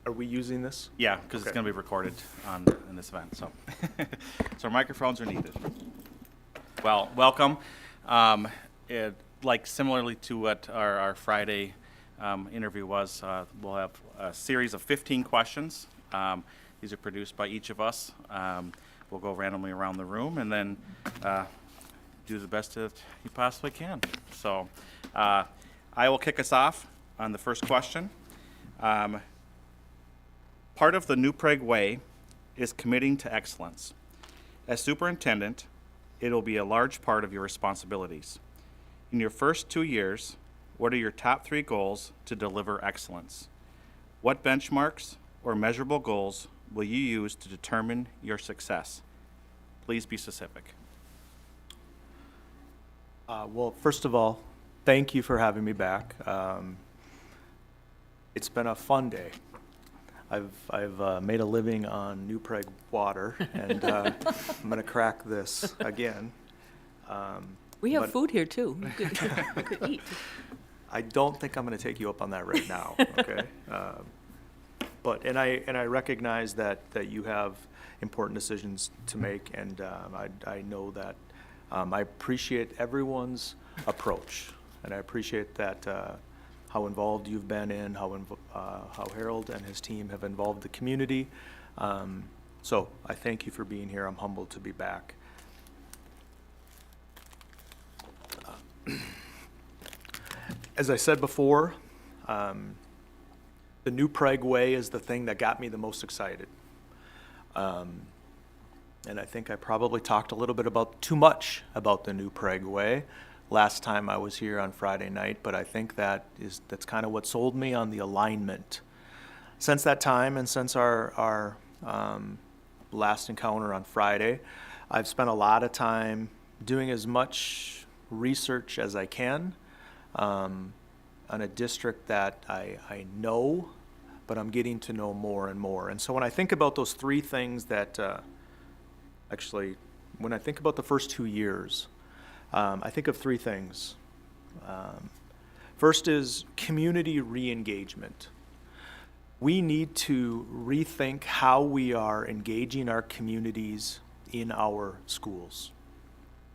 Are we using this? Yeah, because it's Okay. going to be recorded in this event, so. So microphones are needed. Well, welcome. Like similarly to what our Friday interview was, we'll have a series of 15 questions. These are produced by each of us. We'll go randomly around the room and then do the best that you possibly can. So I will kick us off on the first question. Part of the New Prague Way is committing to excellence. As superintendent, it will be a large part of your responsibilities. In your first 2 years, what are your top 3 goals to deliver excellence? What benchmarks or measurable goals will you use to determine your success? Please be specific. Well, first of all, thank you for having me back. It's been a fun day. I've made a living on New Prague water, and I'm going to crack this again. We have but food here too. You could eat. I don't think I'm going to take you up on that right now. Okay. But I recognize that you have important decisions to make, and I know that I appreciate everyone's approach, and I appreciate that how involved you've been in, how Harold and his team have involved the community. So I thank you for being here. I'm humbled to be back. As I said before, the New Prague Way is the thing that got me the most excited. And I think I probably talked a little bit too much about the New Prague Way last time I was here on Friday night, but I think that's kind of what sold me on the alignment. Since that time and since our last encounter on Friday, I've spent a lot of time doing as much research as I can on a district that I know, but I'm getting to know more and more. And so when I think about those 3 things that, when I think about the first 2 years, I think of 3 things. First is community re-engagement. We need to rethink how we are engaging our communities in our schools.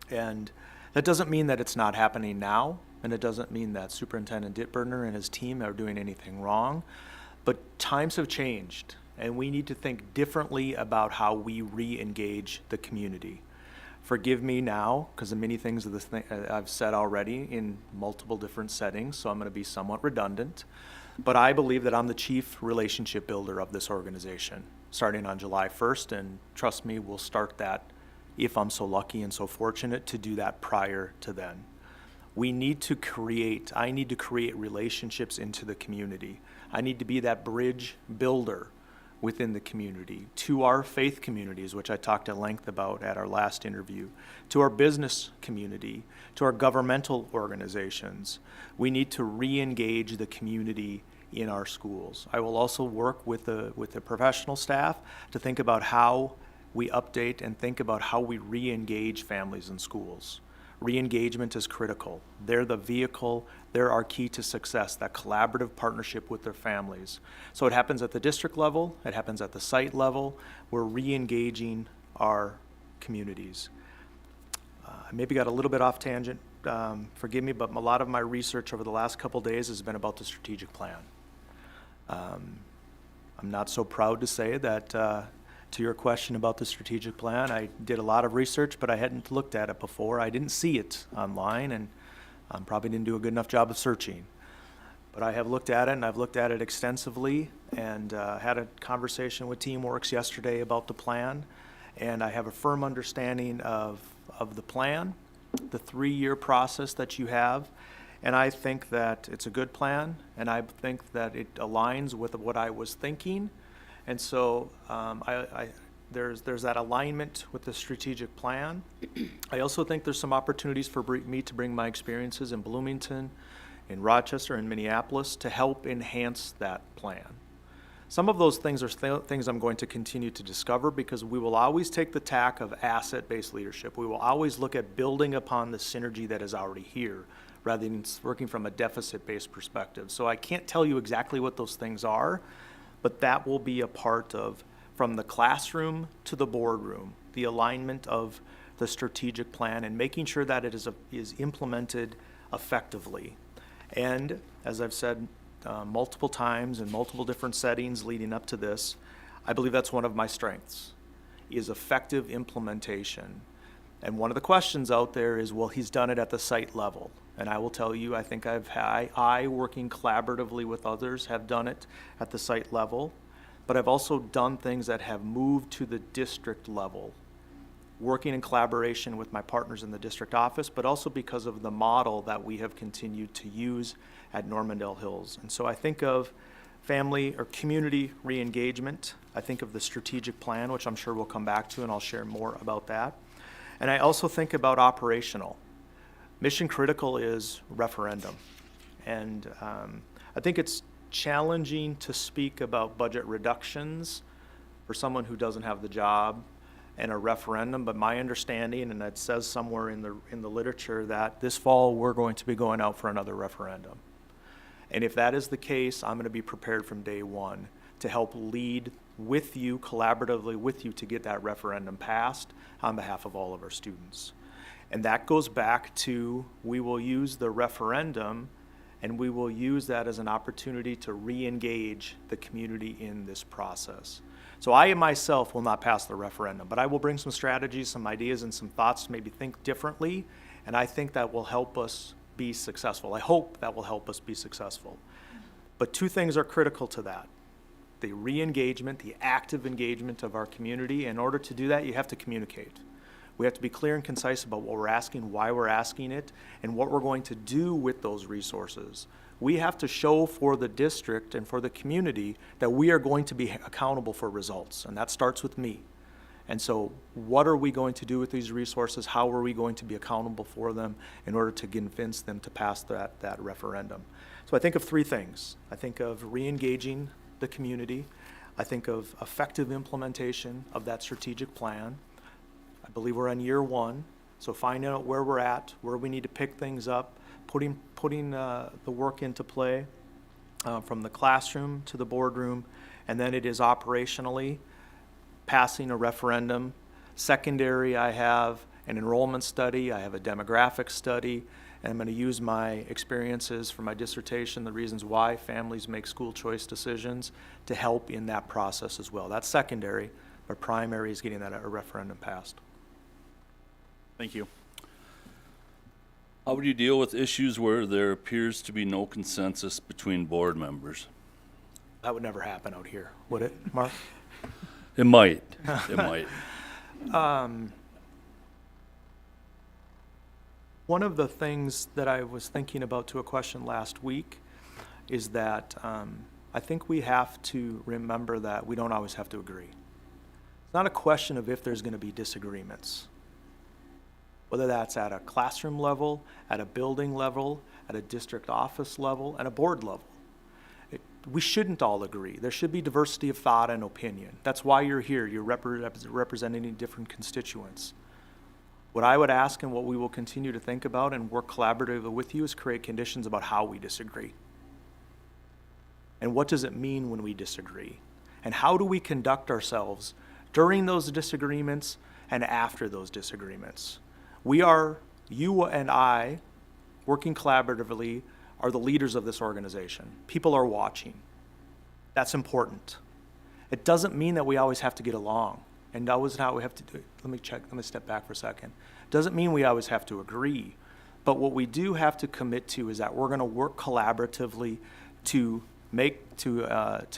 And that doesn't mean that it's not happening now, and it doesn't mean that Superintendent Dittberner and his team are doing anything wrong, but times have changed, and we need to think differently about how we re-engage the community. Forgive me now, because of many things I've said already in multiple different settings, so I'm going to be somewhat redundant. But I believe that I'm the chief relationship builder of this organization, starting on July 1st, and trust me, we'll start that if I'm so lucky and so fortunate to do that prior to then. I need to create relationships into the community. I need to be that bridge builder within the community, to our faith communities, which I talked at length about at our last interview, to our business community, to our governmental organizations. We need to re-engage the community in our schools. I will also work with the professional staff to think about how we update and think about how we re-engage families in schools. Re-engagement is critical. They're the vehicle, they're our key to success, that collaborative partnership with their families. So it happens at the district level, it happens at the site level. We're re-engaging our communities. I maybe got a little bit off tangent, forgive me, but a lot of my research over the last couple days has been about the strategic plan. I'm not so proud to say that to your question about the strategic plan, I did a lot of research, but I hadn't looked at it before. I didn't see it online, and probably didn't do a good enough job of searching. But I have looked at it, and I've looked at it extensively, and had a conversation with TeamWorks yesterday about the plan, and I have a firm understanding of the plan, the 3-year process that you have, and I think that it's a good plan, and I think that it aligns with what I was thinking. And so there's that alignment with the strategic plan. I also think there's some opportunities for me to bring my experiences in Bloomington, in Rochester, and Minneapolis to help enhance that plan. Some of those things are things I'm going to continue to discover, because we will always take the tack of asset-based leadership. We will always look at building upon the synergy that is already here, rather than working from a deficit-based perspective. So I can't tell you exactly what those things are, but that will be a part of, from the classroom to the boardroom, the alignment of the strategic plan and making sure that it is implemented effectively. And as I've said multiple times in multiple different settings leading up to this, I believe that's one of my strengths, is effective implementation. And one of the questions out there is, well, he's done it at the site level. And I will tell you, I think I working collaboratively with others, have done it at the site level, but I've also done things that have moved to the district level, working in collaboration with my partners in the district office, but also because of the model that we have continued to use at Normandale Hills. And so I think of family or community re-engagement. I think of the strategic plan, which I'm sure we'll come back to, and I'll share more about that. And I also think about operational. Mission critical is referendum. And I think it's challenging to speak about budget reductions for someone who doesn't have the job and a referendum, but my understanding, and it says somewhere in the literature, that this fall we're going to be going out for another referendum. And if that is the case, I'm going to be prepared from day one to help lead with you, collaboratively with you, to get that referendum passed on behalf of all of our students. And that goes back to, we will use the referendum and we will use that as an opportunity to re-engage the community in this process. So I myself will not pass the referendum, but I will bring some strategies, some ideas, and some thoughts to maybe think differently, and I think that will help us be successful. I hope that will help us be successful. But two things are critical to that: the re-engagement, the active engagement of our community. In order to do that, you have to communicate. We have to be clear and concise about what we're asking, why we're asking it, and what we're going to do with those resources. We have to show for the district and for the community that we are going to be accountable for results, and that starts with me. And so what are we going to do with these resources? How are we going to be accountable for them in order to convince them to pass that referendum? So I think of three things. I think of re-engaging the community. I think of effective implementation of that strategic plan. I believe we're on year one, so finding out where we're at, where we need to pick things up, putting the work into play from the classroom to the boardroom, and then it is operationally passing a referendum. Secondary, I have an enrollment study, I have a demographic study, and I'm going to use my experiences from my dissertation, the reasons why families make school choice decisions, to help in that process as well. That's secondary, but primary is getting that a referendum passed. Thank you. How would you deal with issues where there appears to be no consensus between board members? That would never happen out here, would it, Mark? It might. It might. One of the things that I was thinking about to a question last week is that I think we have to remember that we don't always have to agree. It's not a question of if there's going to be disagreements, whether that's at a classroom level, at a building level, at a district office level, at a board level. We shouldn't all agree. There should be diversity of thought and opinion. That's why you're here. You're representing different constituents. What I would ask, and what we will continue to think about and work collaboratively with you, is create conditions about how we disagree. And what does it mean when we disagree? And how do we conduct ourselves during those disagreements and after those disagreements? We are, you and I, working collaboratively, are the leaders of this organization. People are watching. That's important. It doesn't mean that we always have to get along, and that was not what we have to do. Let me step back for a second. Doesn't mean we always have to agree, but what we do have to commit to is that we're going to work collaboratively to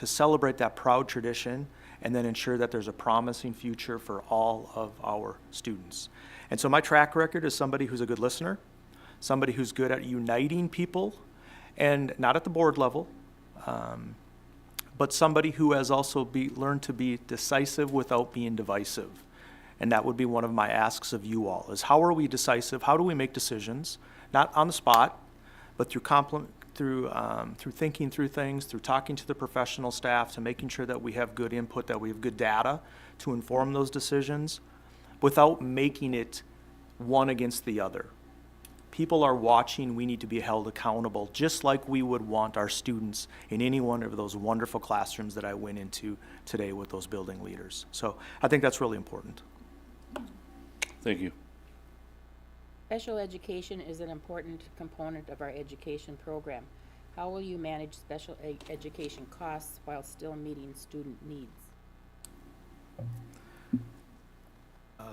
celebrate that proud tradition, and then ensure that there's a promising future for all of our students. And so my track record is somebody who's a good listener, somebody who's good at uniting people, and not at the board level, but somebody who has also learned to be decisive without being divisive. And that would be one of my asks of you all, is how are we decisive? How do we make decisions? Not on the spot, but through thinking through things, through talking to the professional staff, to making sure that we have good input, that we have good data to inform those decisions, without making it one against the other. People are watching, we need to be held accountable, just like we would want our students in any one of those wonderful classrooms that I went into today with those building leaders. So I think that's really important. Thank you. Special education is an important component of our education program. How will you manage special education costs while still meeting student needs?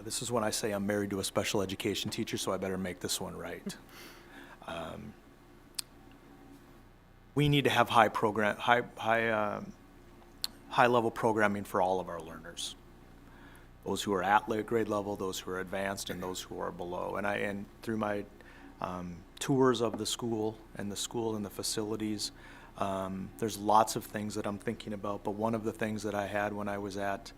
This is when I say I'm married to a special education teacher, so I better make this one right. We need to have high level programming for all of our learners. Those who are at grade level, those who are advanced, and those who are below. And through my tours of the school and the facilities, there's lots of things that I'm thinking about. But one of the things that I had when I was at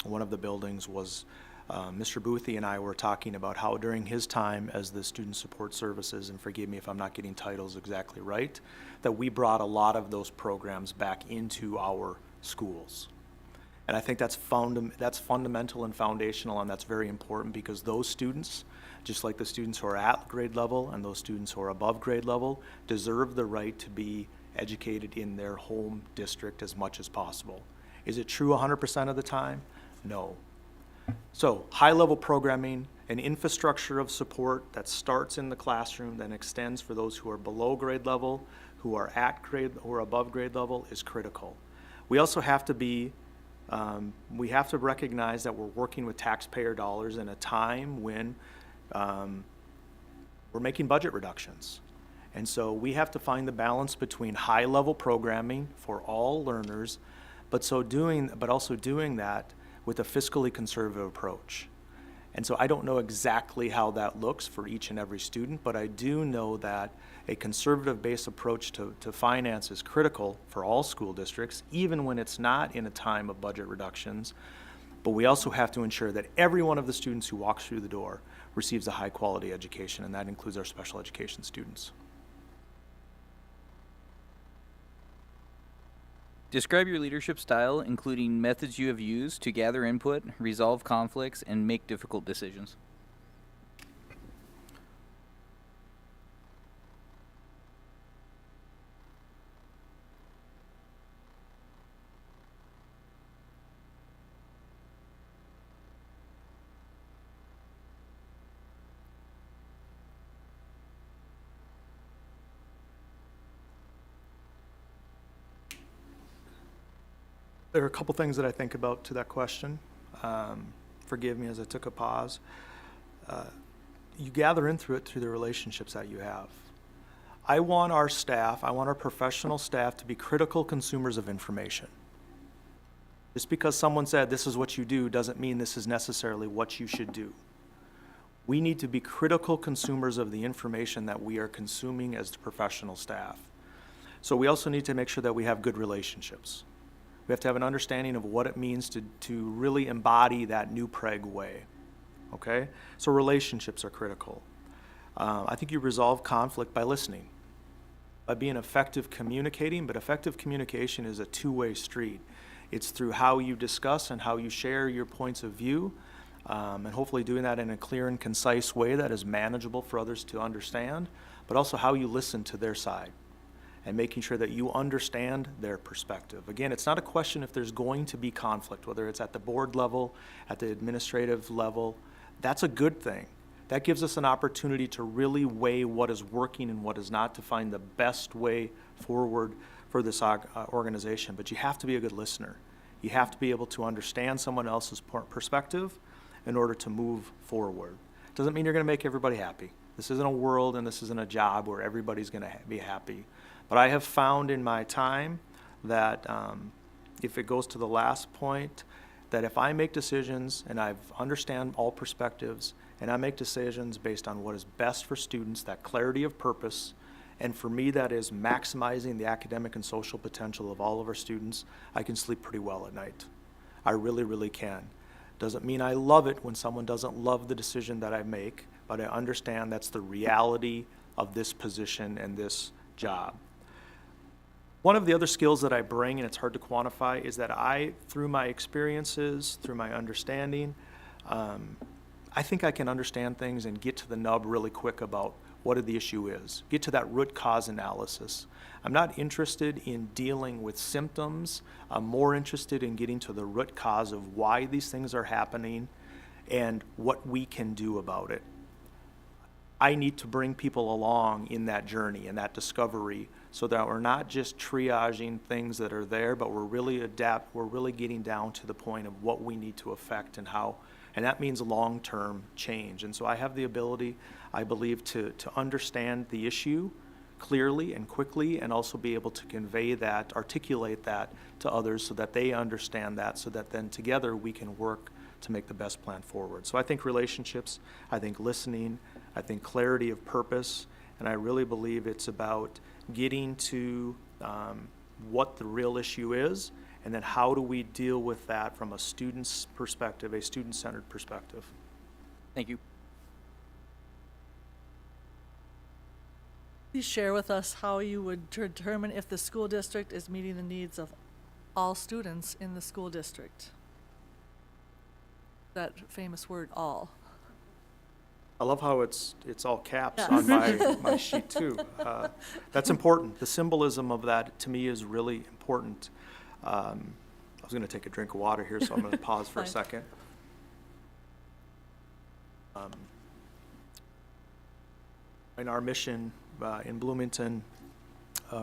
one of the buildings was Mr. Boothie and I were talking about how during his time as the Student Support Services, and forgive me if I'm not getting titles exactly right, that we brought a lot of those programs back into our schools. And I think that's fundamental and foundational, and that's very important because those students, just like the students who are at grade level and those students who are above grade level, deserve the right to be educated in their home district as much as possible. Is it true 100% of the time? No. So high-level programming, an infrastructure of support that starts in the classroom, then extends for those who are below grade level, who are at grade or above grade level, is critical. We also have to be, we have to recognize that we're working with taxpayer dollars in a time when we're making budget reductions. And so we have to find the balance between high-level programming for all learners, but also doing that with a fiscally conservative approach. And so I don't know exactly how that looks for each and every student, but I do know that a conservative-based approach to finance is critical for all school districts, even when it's not in a time of budget reductions. But we also have to ensure that every one of the students who walks through the door receives a high-quality education, and that includes our special education students. Describe your leadership style, including methods you have used to gather input, resolve conflicts, and make difficult decisions. There are a couple things that I think about to that question. Forgive me as I took a pause. You gather in through it through the relationships that you have. I want our staff, I want our professional staff to be critical consumers of information. Just because someone said this is what you do doesn't mean this is necessarily what you should do. We need to be critical consumers of the information that we are consuming as the professional staff. So we also need to make sure that we have good relationships. We have to have an understanding of what it means to really embody that new Prague way, okay? So relationships are critical. I think you resolve conflict by listening, by being effective communicating, but effective communication is a two-way street. It's through how you discuss and how you share your points of view, and hopefully doing that in a clear and concise way that is manageable for others to understand, but also how you listen to their side and making sure that you understand their perspective. Again, it's not a question if there's going to be conflict, whether it's at the board level, at the administrative level. That's a good thing. That gives us an opportunity to really weigh what is working and what is not to find the best way forward for this organization. But you have to be a good listener. You have to be able to understand someone else's perspective in order to move forward. Doesn't mean you're going to make everybody happy. This isn't a world and this isn't a job where everybody's going to be happy. But I have found in my time that if it goes to the last point, that if I make decisions and I understand all perspectives and I make decisions based on what is best for students, that clarity of purpose, and for me that is maximizing the academic and social potential of all of our students, I can sleep pretty well at night. I really, really can. Doesn't mean I love it when someone doesn't love the decision that I make, but I understand that's the reality of this position and this job. One of the other skills that I bring, and it's hard to quantify, is that through my experiences, through my understanding, I I think I can understand things and get to the nub really quick about what the issue is. Get to that root cause analysis. I'm not interested in dealing with symptoms. I'm more interested in getting to the root cause of why these things are happening and what we can do about it. I need to bring people along in that journey and that discovery so that we're not just triaging things that are there, but we're really getting down to the point of what we need to affect and how, and that means long-term change. And so I have the ability, I believe, to understand the issue clearly and quickly, and also be able to convey that, articulate that to others so that they understand that, so that then together we can work to make the best plan forward. So I think relationships, I think listening, I think clarity of purpose, and I really believe it's about getting to what the real issue is, and then how do we deal with that from a student's perspective, a student-centered perspective. Thank you. Please share with us how you would determine if the school district is meeting the needs of all students in the school district. That famous word, all. I love how it's all caps Yeah. on my sheet too. That's important. The symbolism of that to me is really important. I was going to take a drink of water here, so I'm going to pause for a Fine. second. And our mission in Bloomington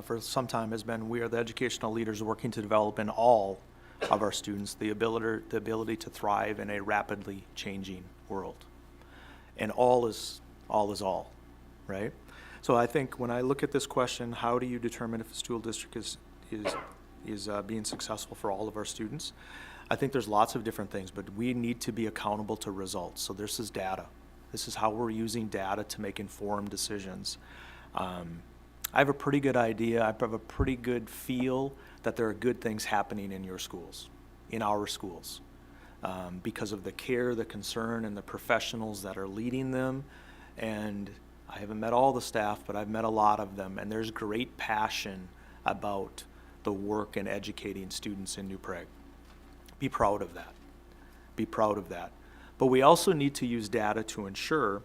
for some time has been, we are the educational leaders working to develop in all of our students the ability to thrive in a rapidly changing world. And all is all, right? So I think when I look at this question, how do you determine if a school district is being successful for all of our students? I think there's lots of different things, but we need to be accountable to results. So this is data. This is how we're using data to make informed decisions. I have a pretty good idea, I have a pretty good feel that there are good things happening in your schools, in our schools, because of the care, the concern, and the professionals that are leading them. And I haven't met all the staff, but I've met a lot of them, and there's great passion about the work in educating students in New Prague. Be proud of that. Be proud of that. But we also need to use data to ensure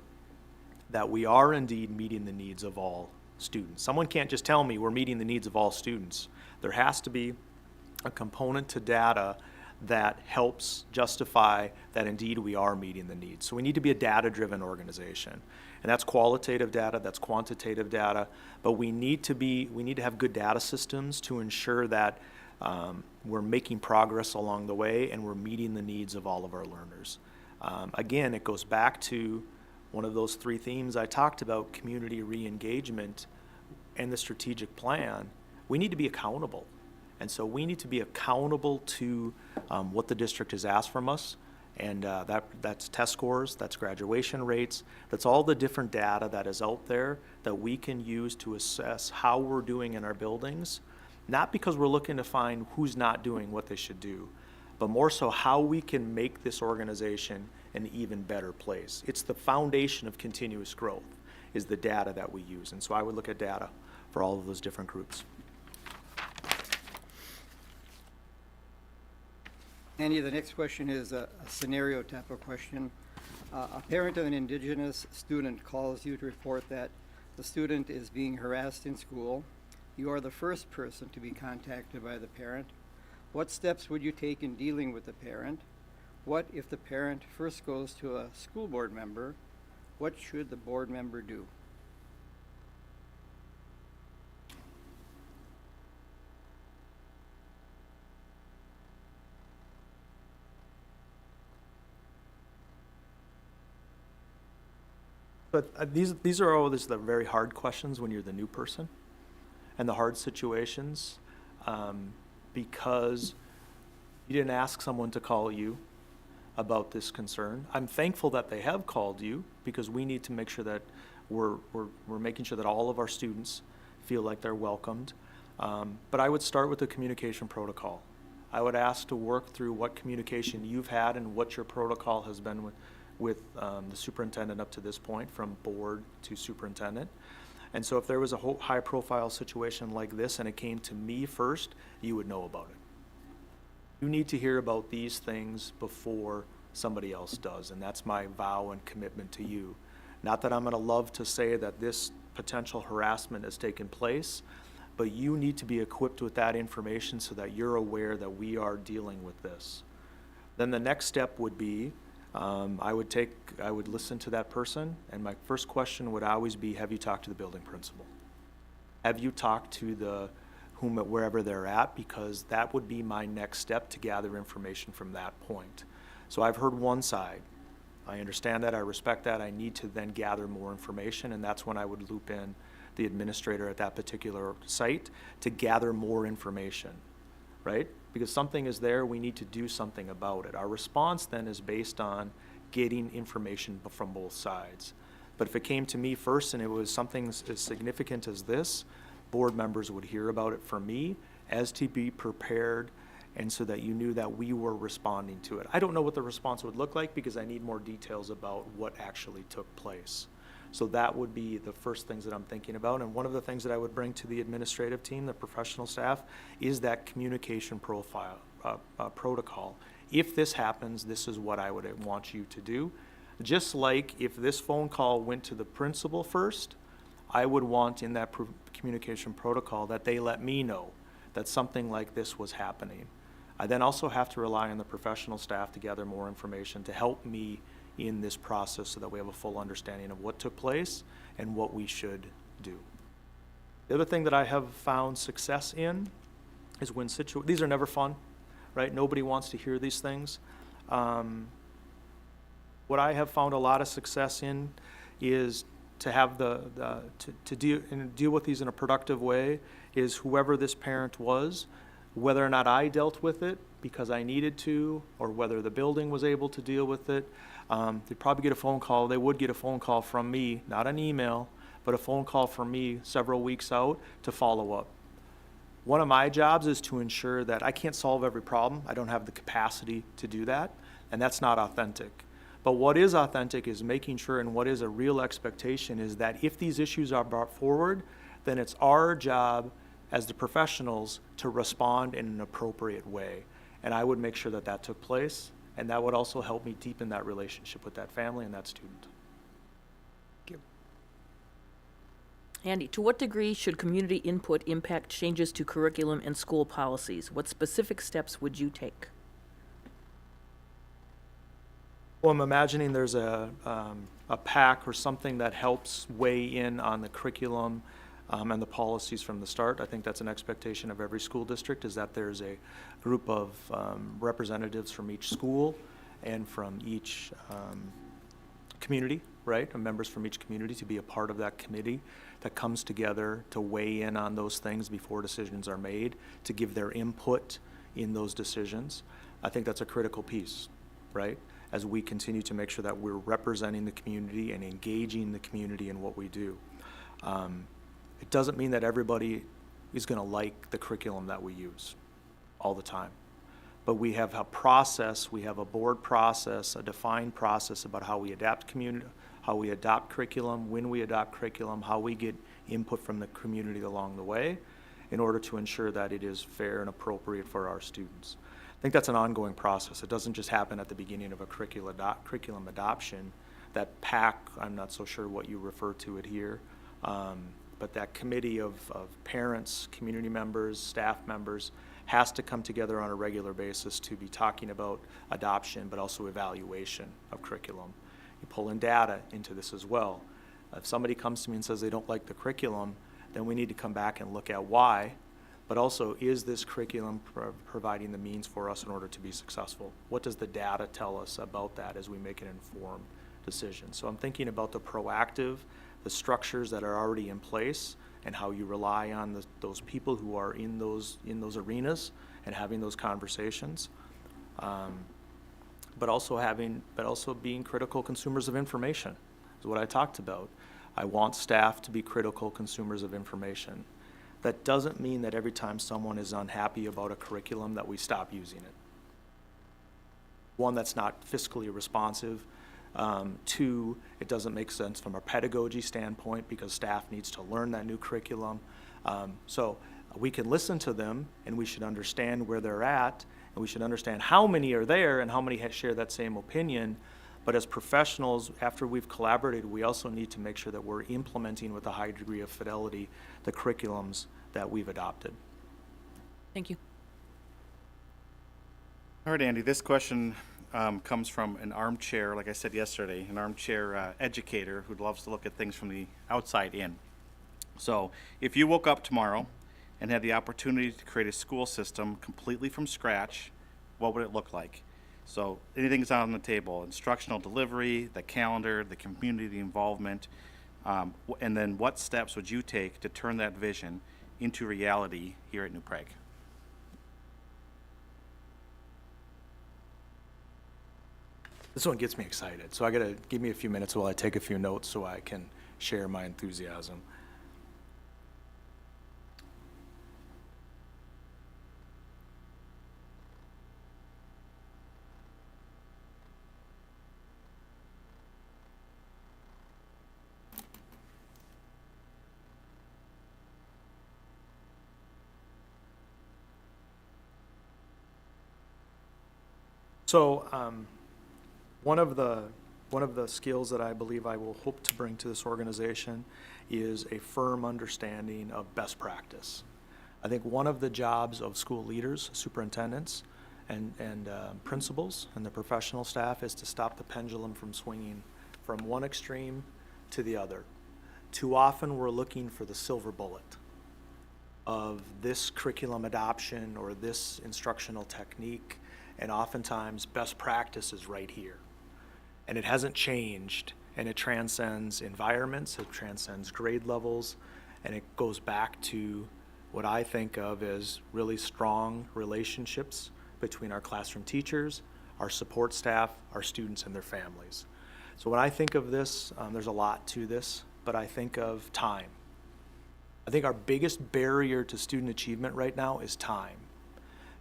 that we are indeed meeting the needs of all students. Someone can't just tell me we're meeting the needs of all students. There has to be a component to data that helps justify that indeed we are meeting the needs. So we need to be a data-driven organization. And that's qualitative data, that's quantitative data, but we need to have good data systems to ensure that we're making progress along the way and we're meeting the needs of all of our learners. Again, it goes back to one of those three themes I talked about, community re-engagement and the strategic plan. We need to be accountable. And so we need to be accountable to what the district has asked from us. And that's test scores, that's graduation rates, that's all the different data that is out there that we can use to assess how we're doing in our buildings. Not because we're looking to find who's not doing what they should do, but more so how we can make this organization an even better place. It's the foundation of continuous growth, is the data that we use. And so I would look at data for all of those different groups. Andy, the next question is a scenario type of question. A parent of an Indigenous student calls you to report that the student is being harassed in school. You are the first person to be contacted by the parent. What steps would you take in dealing with the parent? What if the parent first goes to a school board member? What should the board member do? But these are always the very hard questions when you're the new person, and the hard situations, because you didn't ask someone to call you about this concern. I'm thankful that they have called you, because we need to make sure that we're making sure that all of our students feel like they're welcomed. But I would start with the communication protocol. I would ask to work through what communication you've had and what your protocol has been with the superintendent up to this point, from board to superintendent. And so if there was a high-profile situation like this and it came to me first, you would know about it. You need to hear about these things before somebody else does. And that's my vow and commitment to you. Not that I'm gonna love to say that this potential harassment has taken place, but you need to be equipped with that information so that you're aware that we are dealing with this. Then the next step would be, I would listen to that person, and my first question would always be, have you talked to the building principal? Have you talked to wherever they're at? Because that would be my next step to gather information from that point. So I've heard one side. I understand that, I respect that, I need to then gather more information, and that's when I would loop in the administrator at that particular site to gather more information, right? Because something is there, we need to do something about it. Our response then is based on getting information from both sides. But if it came to me first and it was something as significant as this, board members would hear about it from me as to be prepared, and so that you knew that we were responding to it. I don't know what the response would look like because I need more details about what actually took place. So that would be the first things that I'm thinking about. And one of the things that I would bring to the administrative team, the professional staff, is that communication protocol. If this happens, this is what I would want you to do. Just like if this phone call went to the principal first, I would want in that communication protocol that they let me know that something like this was happening. I then also have to rely on the professional staff to gather more information to help me in this process so that we have a full understanding of what took place and what we should do. The other thing that I have found success in is when these are never fun, right? Nobody wants to hear these things. What I have found a lot of success in is to have to deal with these in a productive way is whoever this parent was, whether or not I dealt with it because I needed to, or whether the building was able to deal with it. They'd probably get a phone call. They would get a phone call from me, not an email, but a phone call from me several weeks out to follow up. One of my jobs is to ensure that I can't solve every problem. I don't have the capacity to do that, and that's not authentic. But what is authentic is making sure, and what is a real expectation is that if these issues are brought forward, then it's our job as the professionals to respond in an appropriate way. And I would make sure that that took place, and that would also help me deepen that relationship with that family and that student. Andy, to what degree should community input impact changes to curriculum and school policies? What specific steps would you take? Well, I'm imagining there's a PAC or something that helps weigh in on the curriculum and the policies from the start. I think that's an expectation of every school district, is that there's a group of representatives from each school and from each community, right? And members from each community to be a part of that committee that comes together to weigh in on those things before decisions are made, to give their input in those decisions. I think that's a critical piece, right? As we continue to make sure that we're representing the community and engaging the community in what we do. It doesn't mean that everybody is going to like the curriculum that we use all the time. But we have a process, we have a board process, a defined process about how we adapt curriculum, when we adopt curriculum, how we get input from the community along the way in order to ensure that it is fair and appropriate for our students. I think that's an ongoing process. It doesn't just happen at the beginning of a curriculum adoption. That PAC, I'm not so sure what you refer to it here, but that committee of parents, community members, staff members has to come together on a regular basis to be talking about adoption, but also evaluation of curriculum. You pull in data into this as well. If somebody comes to me and says they don't like the curriculum, then we need to come back and look at why, but also, is this curriculum providing the means for us in order to be successful? What does the data tell us about that as we make an informed decision? So I'm thinking about the proactive, the structures that are already in place, and how you rely on those people who are in those arenas and having those conversations. But also being critical consumers of information is what I talked about. I want staff to be critical consumers of information. That doesn't mean that every time someone is unhappy about a curriculum that we stop using it. One, that's not fiscally responsive. Two, it doesn't make sense from a pedagogy standpoint because staff needs to learn that new curriculum. So we can listen to them, and we should understand where they're at, and we should understand how many are there and how many share that same opinion. But as professionals, after we've collaborated, we also need to make sure that we're implementing with a high degree of fidelity the curriculums that we've adopted. Thank you. All right, Andy, this question comes from an armchair, like I said yesterday, an armchair educator who loves to look at things from the outside in. So, if you woke up tomorrow and had the opportunity to create a school system completely from scratch, what would it look like? So, anything's on the table: instructional delivery, the calendar, the community involvement, and then what steps would you take to turn that vision into reality here at New Prague? This one gets me excited, so I gotta give me a few minutes while I take a few notes so I can share my enthusiasm. So, one of the skills that I believe I will hope to bring to this organization is a firm understanding of best practice. I think one of the jobs of school leaders, superintendents, and principals and the professional staff is to stop the pendulum from swinging from one extreme to the other. Too often we're looking for the silver bullet of this curriculum adoption or this instructional technique, and oftentimes best practice is right here. And it hasn't changed, and it transcends environments, it transcends grade levels, and it goes back to what I think of as really strong relationships between our classroom teachers, our support staff, our students, and their families. So when I think of this, there's a lot to this, but I think of time. I think our biggest barrier to student achievement right now is time.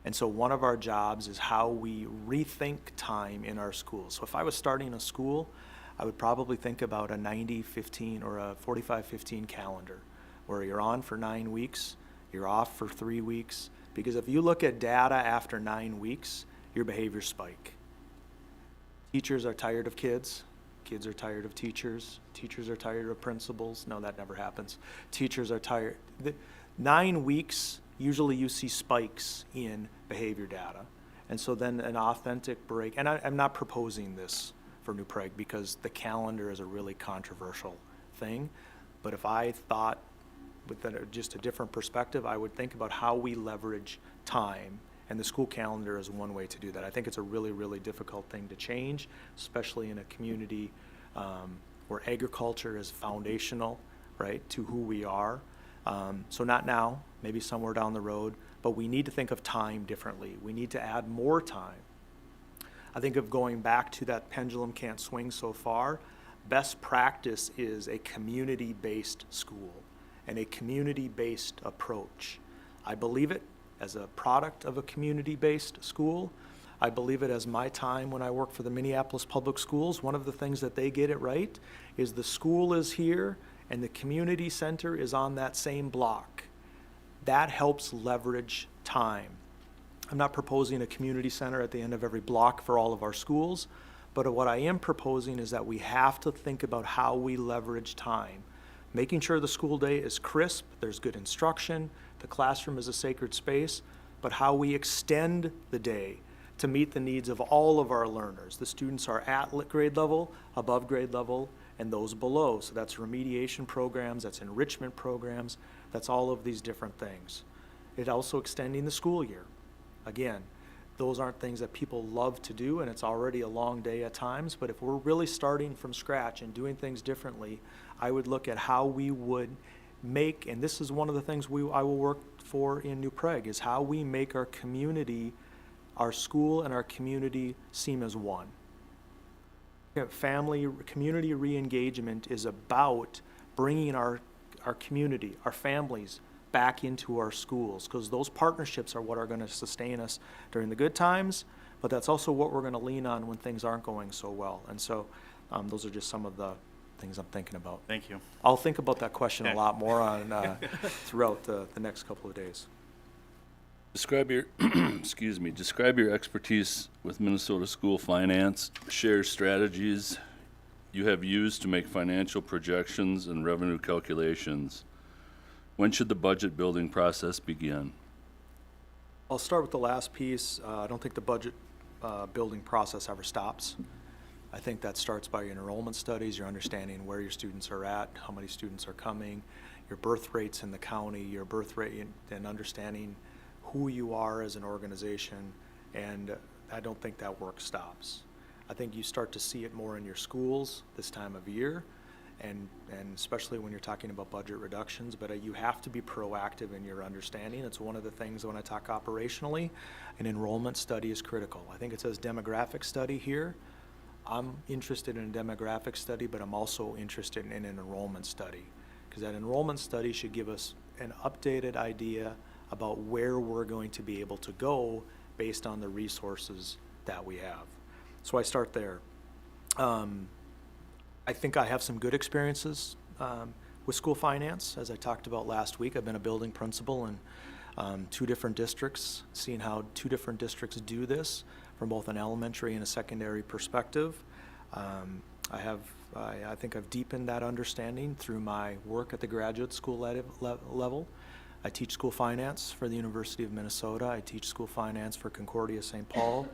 And so one of our jobs is how we rethink time in our schools. So if I was starting a school, I would probably think about a 90-15 or a 45-15 calendar, where you're on for 9 weeks, you're off for 3 weeks, because if you look at data after 9 weeks, your behaviors spike. Teachers are tired of kids. Kids are tired of teachers. Teachers are tired of principals. No, that never happens. Teachers are tired. 9 weeks, usually you see spikes in behavior data. And so then an authentic break, and I'm not proposing this for New Prague because the calendar is a really controversial thing, but if I thought with just a different perspective, I would think about how we leverage time, and the school calendar is one way to do that. I think it's a really, really difficult thing to change, especially in a community where agriculture is foundational, right, to who we are. So not now, maybe somewhere down the road, but we need to think of time differently. We need to add more time. I think of going back to that pendulum can't swing so far. Best practice is a community-based school and a community-based approach. I believe it as a product of a community-based school. I believe it as my time when I worked for the Minneapolis Public Schools. One of the things that they get it right is the school is here and the community center is on that same block. That helps leverage time. I'm not proposing a community center at the end of every block for all of our schools, but what I am proposing is that we have to think about how we leverage time. Making sure the school day is crisp, there's good instruction, the classroom is a sacred space, but how we extend the day to meet the needs of all of our learners. The students are at grade level, above grade level, and those below. So that's remediation programs, that's enrichment programs, that's all of these different things. It also extending the school year. Again, those aren't things that people love to do, and it's already a long day at times, but if we're really starting from scratch and doing things differently, I would look at how we would make, and this is one of the things I will work for in New Prague, is how we make our community, our school and our community seem as one. Community re-engagement is about bringing our community, our families, back into our schools, because those partnerships are what are going to sustain us during the good times, but that's also what we're going to lean on when things aren't going so well. And so those are just some of the things I'm thinking about. Thank you. I'll think about that question Okay. a lot more on throughout the next couple of days. Describe your, excuse me, describe your expertise with Minnesota school finance. Share strategies you have used to make financial projections and revenue calculations. When should the budget building process begin? I'll start with the last piece. I don't think the budget building process ever stops. I think that starts by your enrollment studies, your understanding where your students are at, how many students are coming, your birth rates in the county, your birth rate, and understanding who you are as an organization. And I don't think that work stops. I think you start to see it more in your schools this time of year, and especially when you're talking about budget reductions, but you have to be proactive in your understanding. It's one of the things when I talk operationally, an enrollment study is critical. I think it says demographic study here. I'm interested in a demographic study, but I'm also interested in an enrollment study, because that enrollment study should give us an updated idea about where we're going to be able to go based on the resources that we have. So I start there. I think I have some good experiences with school finance. As I talked about last week, I've been a building principal in 2 different districts, seeing how 2 different districts do this from both an elementary and a secondary perspective. I think I've deepened that understanding through my work at the graduate school level. I teach school finance for the University of Minnesota. I teach school finance for Concordia St. Paul.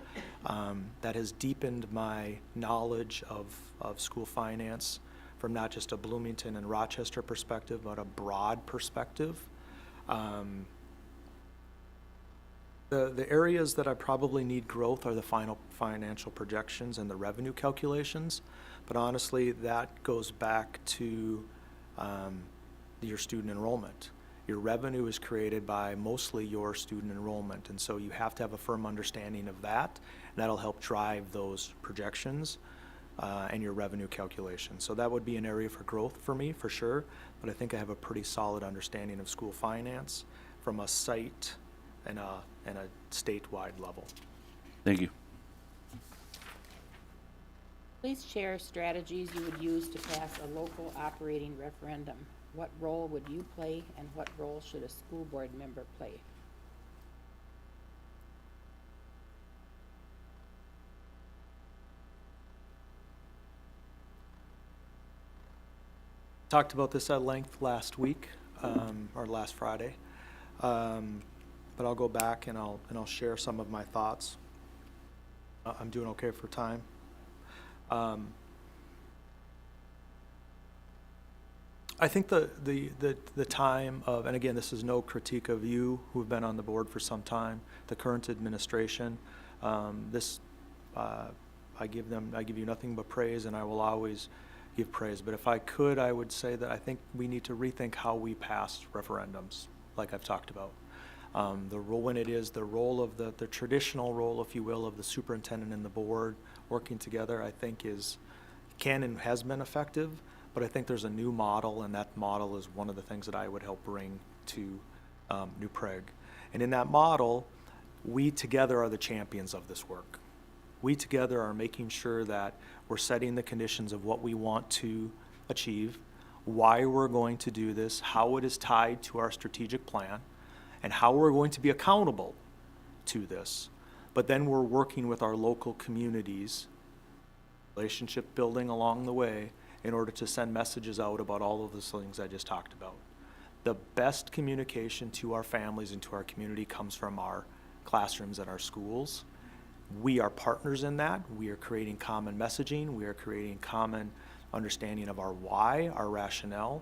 That has deepened my knowledge of school finance from not just a Bloomington and Rochester perspective, but a broad perspective. The areas that I probably need growth are the final financial projections and the revenue calculations, but honestly, that goes back to your student enrollment. Your revenue is created by mostly your student enrollment, and so you have to have a firm understanding of that. And that'll help drive those projections and your revenue calculations. So that would be an area for growth for me, for sure, but I think I have a pretty solid understanding of school finance from a site and a statewide level. Thank you. Please share strategies you would use to pass a local operating referendum. What role would you play, and what role should a school board member play? Talked about this at length last week, or last Friday, but I'll go back and I'll share some of my thoughts. I'm doing okay for time. I think the time of, and again, this is no critique of you who've been on the board for some time, the current administration. I give you nothing but praise, and I will always give praise. But if I could, I would say that I think we need to rethink how we pass referendums, like I've talked about. The role, when it is the role of the traditional role, if you will, of the superintendent and the board working together, I think can and has been effective. But I think there's a new model, and that model is one of the things that I would help bring to New Prague. And in that model, we together are the champions of this work. We together are making sure that we're setting the conditions of what we want to achieve, why we're going to do this, how it is tied to our strategic plan, and how we're going to be accountable to this. But then we're working with our local communities, relationship building along the way, in order to send messages out about all of those things I just talked about. The best communication to our families and to our community comes from our classrooms and our schools. We are partners in that. We are creating common messaging. We are creating common understanding of our why, our rationale,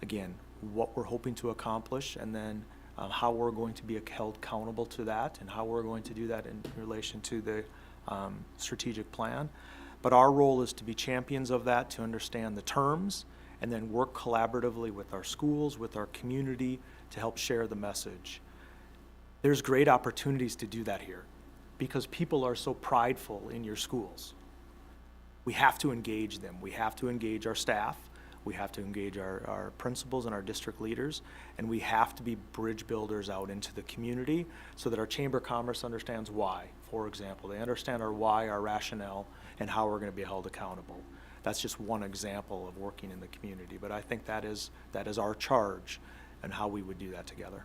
again, what we're hoping to accomplish, and then how we're going to be held accountable to that, and how we're going to do that in relation to the strategic plan. But our role is to be champions of that, to understand the terms, and then work collaboratively with our schools, with our community, to help share the message. There's great opportunities to do that here, because people are so prideful in your schools. We have to engage them. We have to engage our staff. We have to engage our principals and our district leaders, and we have to be bridge builders out into the community so that our Chamber of Commerce understands why, for example. They understand our why, our rationale, and how we're going to be held accountable. That's just one example of working in the community, but I think that is our charge and how we would do that together.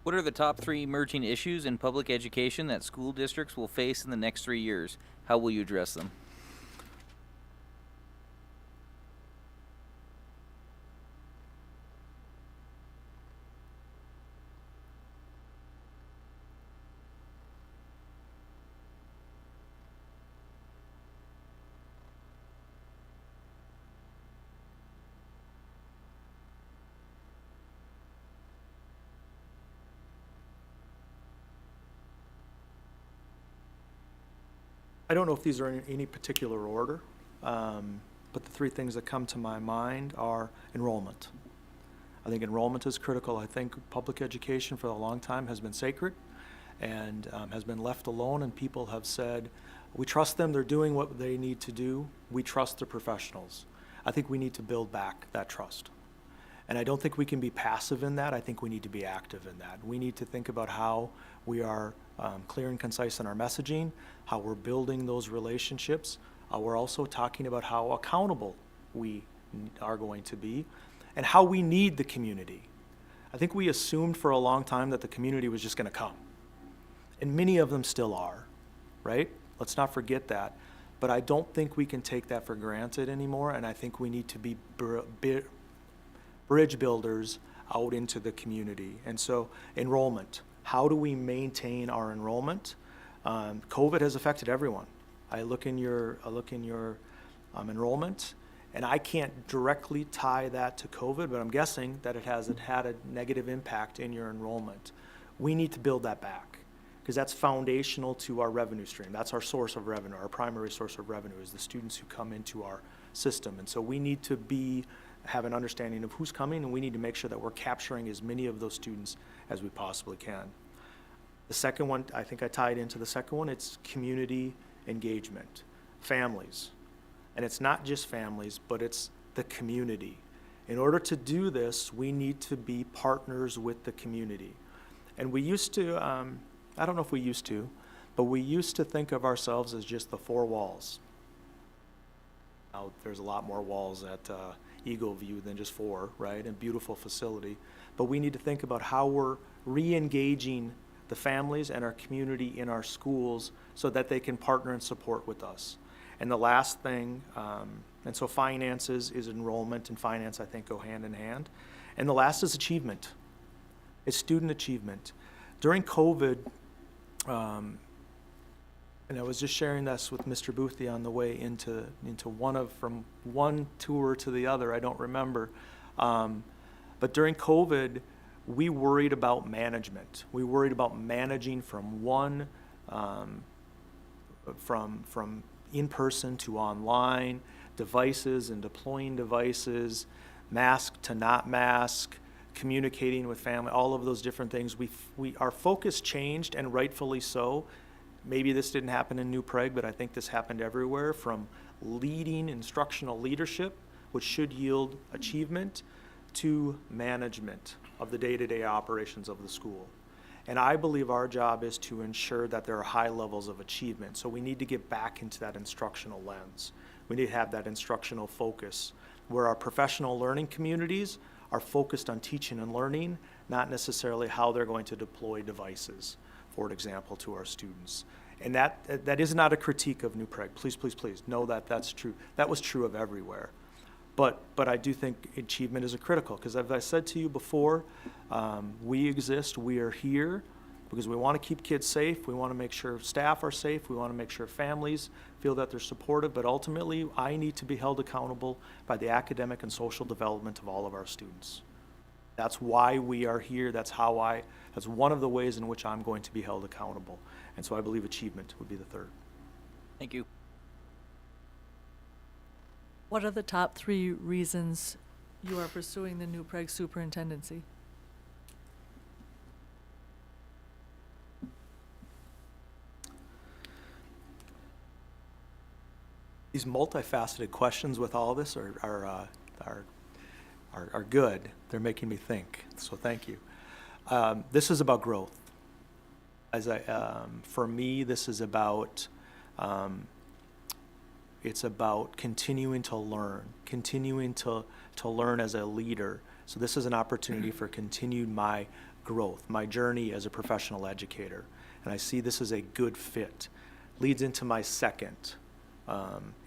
What are the top 3 emerging issues in public education that school districts will face in the next 3 years? How will you address them? I don't know if these are in any particular order, but the 3 things that come to my mind are enrollment. I think enrollment is critical. I think public education for a long time has been sacred and has been left alone, and people have said, we trust them, they're doing what they need to do, we trust the professionals. I think we need to build back that trust. And I don't think we can be passive in that. I think we need to be active in that. We need to think about how we are clear and concise in our messaging, how we're building those relationships. We're also talking about how accountable we are going to be and how we need the community. I think we assumed for a long time that the community was just going to come. And many of them still are, right? Let's not forget that. But I don't think we can take that for granted anymore, and I think we need to be bridge builders out into the community. And so enrollment, how do we maintain our enrollment? COVID has affected everyone. I look in your enrollment, and I can't directly tie that to COVID, but I'm guessing that it hasn't had a negative impact in your enrollment. We need to build that back because that's foundational to our revenue stream. That's our source of revenue. Our primary source of revenue is the students who come into our system. And so we need to have an understanding of who's coming, and we need to make sure that we're capturing as many of those students as we possibly can. The second one, I think I tied into the second one, it's community engagement, families. And it's not just families, but it's the community. In order to do this, we need to be partners with the community. And we used to, I don't know if we used to, but we used to think of ourselves as just the 4 walls. Now, there's a lot more walls at Eagle View than just 4, right? And beautiful facility. But we need to think about how we're re-engaging the families and our community in our schools so that they can partner and support with us. And the last thing, and so finances is enrollment, and finance, I think, go hand in hand. And the last is achievement. It's student achievement. During COVID, and I was just sharing this with Mr. Boothie on the way into from one tour to the other, I don't remember. But during COVID, we worried about management. We worried about managing from from in-person to online, devices and deploying devices, mask to not mask, communicating with family, all of those different things. Our focus changed, and rightfully so. Maybe this didn't happen in New Prague, but I think this happened everywhere, from leading instructional leadership, which should yield achievement, to management of the day-to-day operations of the school. And I believe our job is to ensure that there are high levels of achievement. So we need to get back into that instructional lens. We need to have that instructional focus where our professional learning communities are focused on teaching and learning, not necessarily how they're going to deploy devices, for example, to our students. And that is not a critique of New Prague. Please, please, please know that that's true. That was true of everywhere. But I do think achievement is critical, because as I said to you before, we exist, we are here because we want to keep kids safe, we want to make sure staff are safe, we want to make sure families feel that they're supported, but ultimately I need to be held accountable by the academic and social development of all of our students. That's why we are here, that's one of the ways in which I'm going to be held accountable. And so I believe achievement would be the third. Thank you. What are the top 3 reasons you are pursuing the New Prague superintendency? These multifaceted questions with all this are good. They're making me think, so thank you. This is about growth. For me, this is about it's about continuing to learn as a leader. So this is an opportunity for continued my growth, my journey as a professional educator. And I see this as a good fit. Leads into my second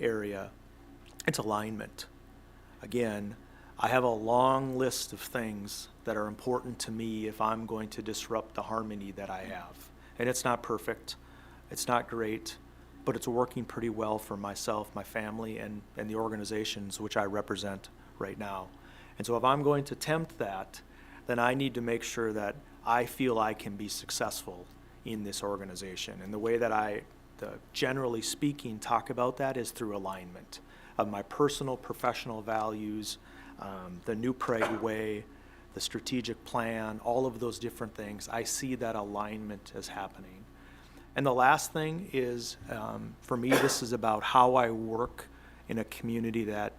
area. It's alignment. Again, I have a long list of things that are important to me if I'm going to disrupt the harmony that I have. And it's not perfect, it's not great, but it's working pretty well for myself, my family, and the organizations which I represent right now. And so if I'm going to tempt that, then I need to make sure that I feel I can be successful in this organization. And the way that I, generally speaking, talk about that is through alignment of my personal, professional values, the New Prague Way, the strategic plan, all of those different things. I see that alignment as happening. And the last thing is, for me, this is about how I work in a community that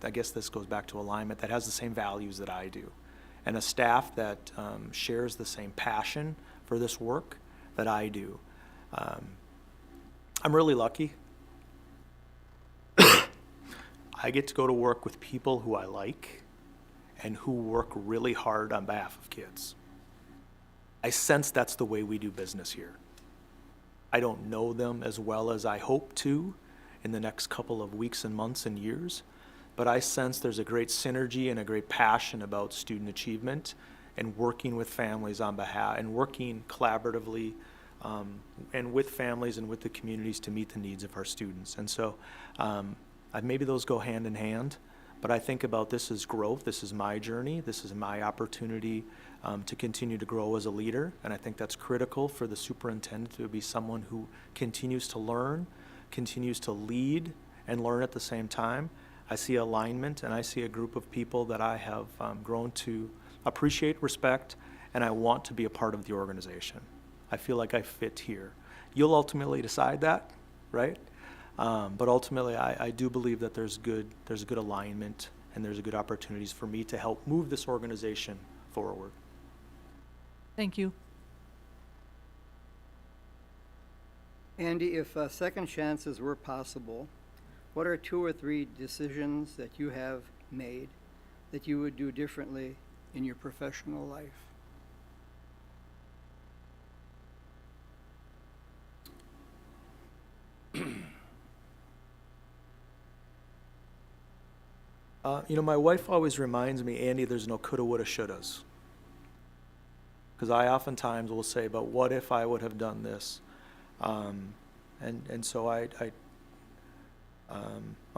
I guess this goes back to alignment, that has the same values that I do, and a staff that shares the same passion for this work that I do. I'm really lucky. I get to go to work with people who I like and who work really hard on behalf of kids. I sense that's the way we do business here. I don't know them as well as I hope to in the next couple of weeks and months and years, but I sense there's a great synergy and a great passion about student achievement and working with families on behalf and working collaboratively and with families and with the communities to meet the needs of our students. And so maybe those go hand in hand, but I think about this as growth. This is my journey. This is my opportunity to continue to grow as a leader, and I think that's critical for the superintendent to be someone who continues to learn, continues to lead, and learn at the same time. I see alignment, and I see a group of people that I have grown to appreciate, respect, and I want to be a part of the organization. I feel like I fit here. You'll ultimately decide that, right? But ultimately, I do believe that there's good alignment and there's good opportunities for me to help move this organization forward. Thank you. Andy, if second chances were possible, what are 2 or 3 decisions that you have made that you would do differently in your professional life? My wife always reminds me, Andy, there's no coulda, woulda, shouldas. Because I oftentimes will say, but what if I would have done this? And so I'm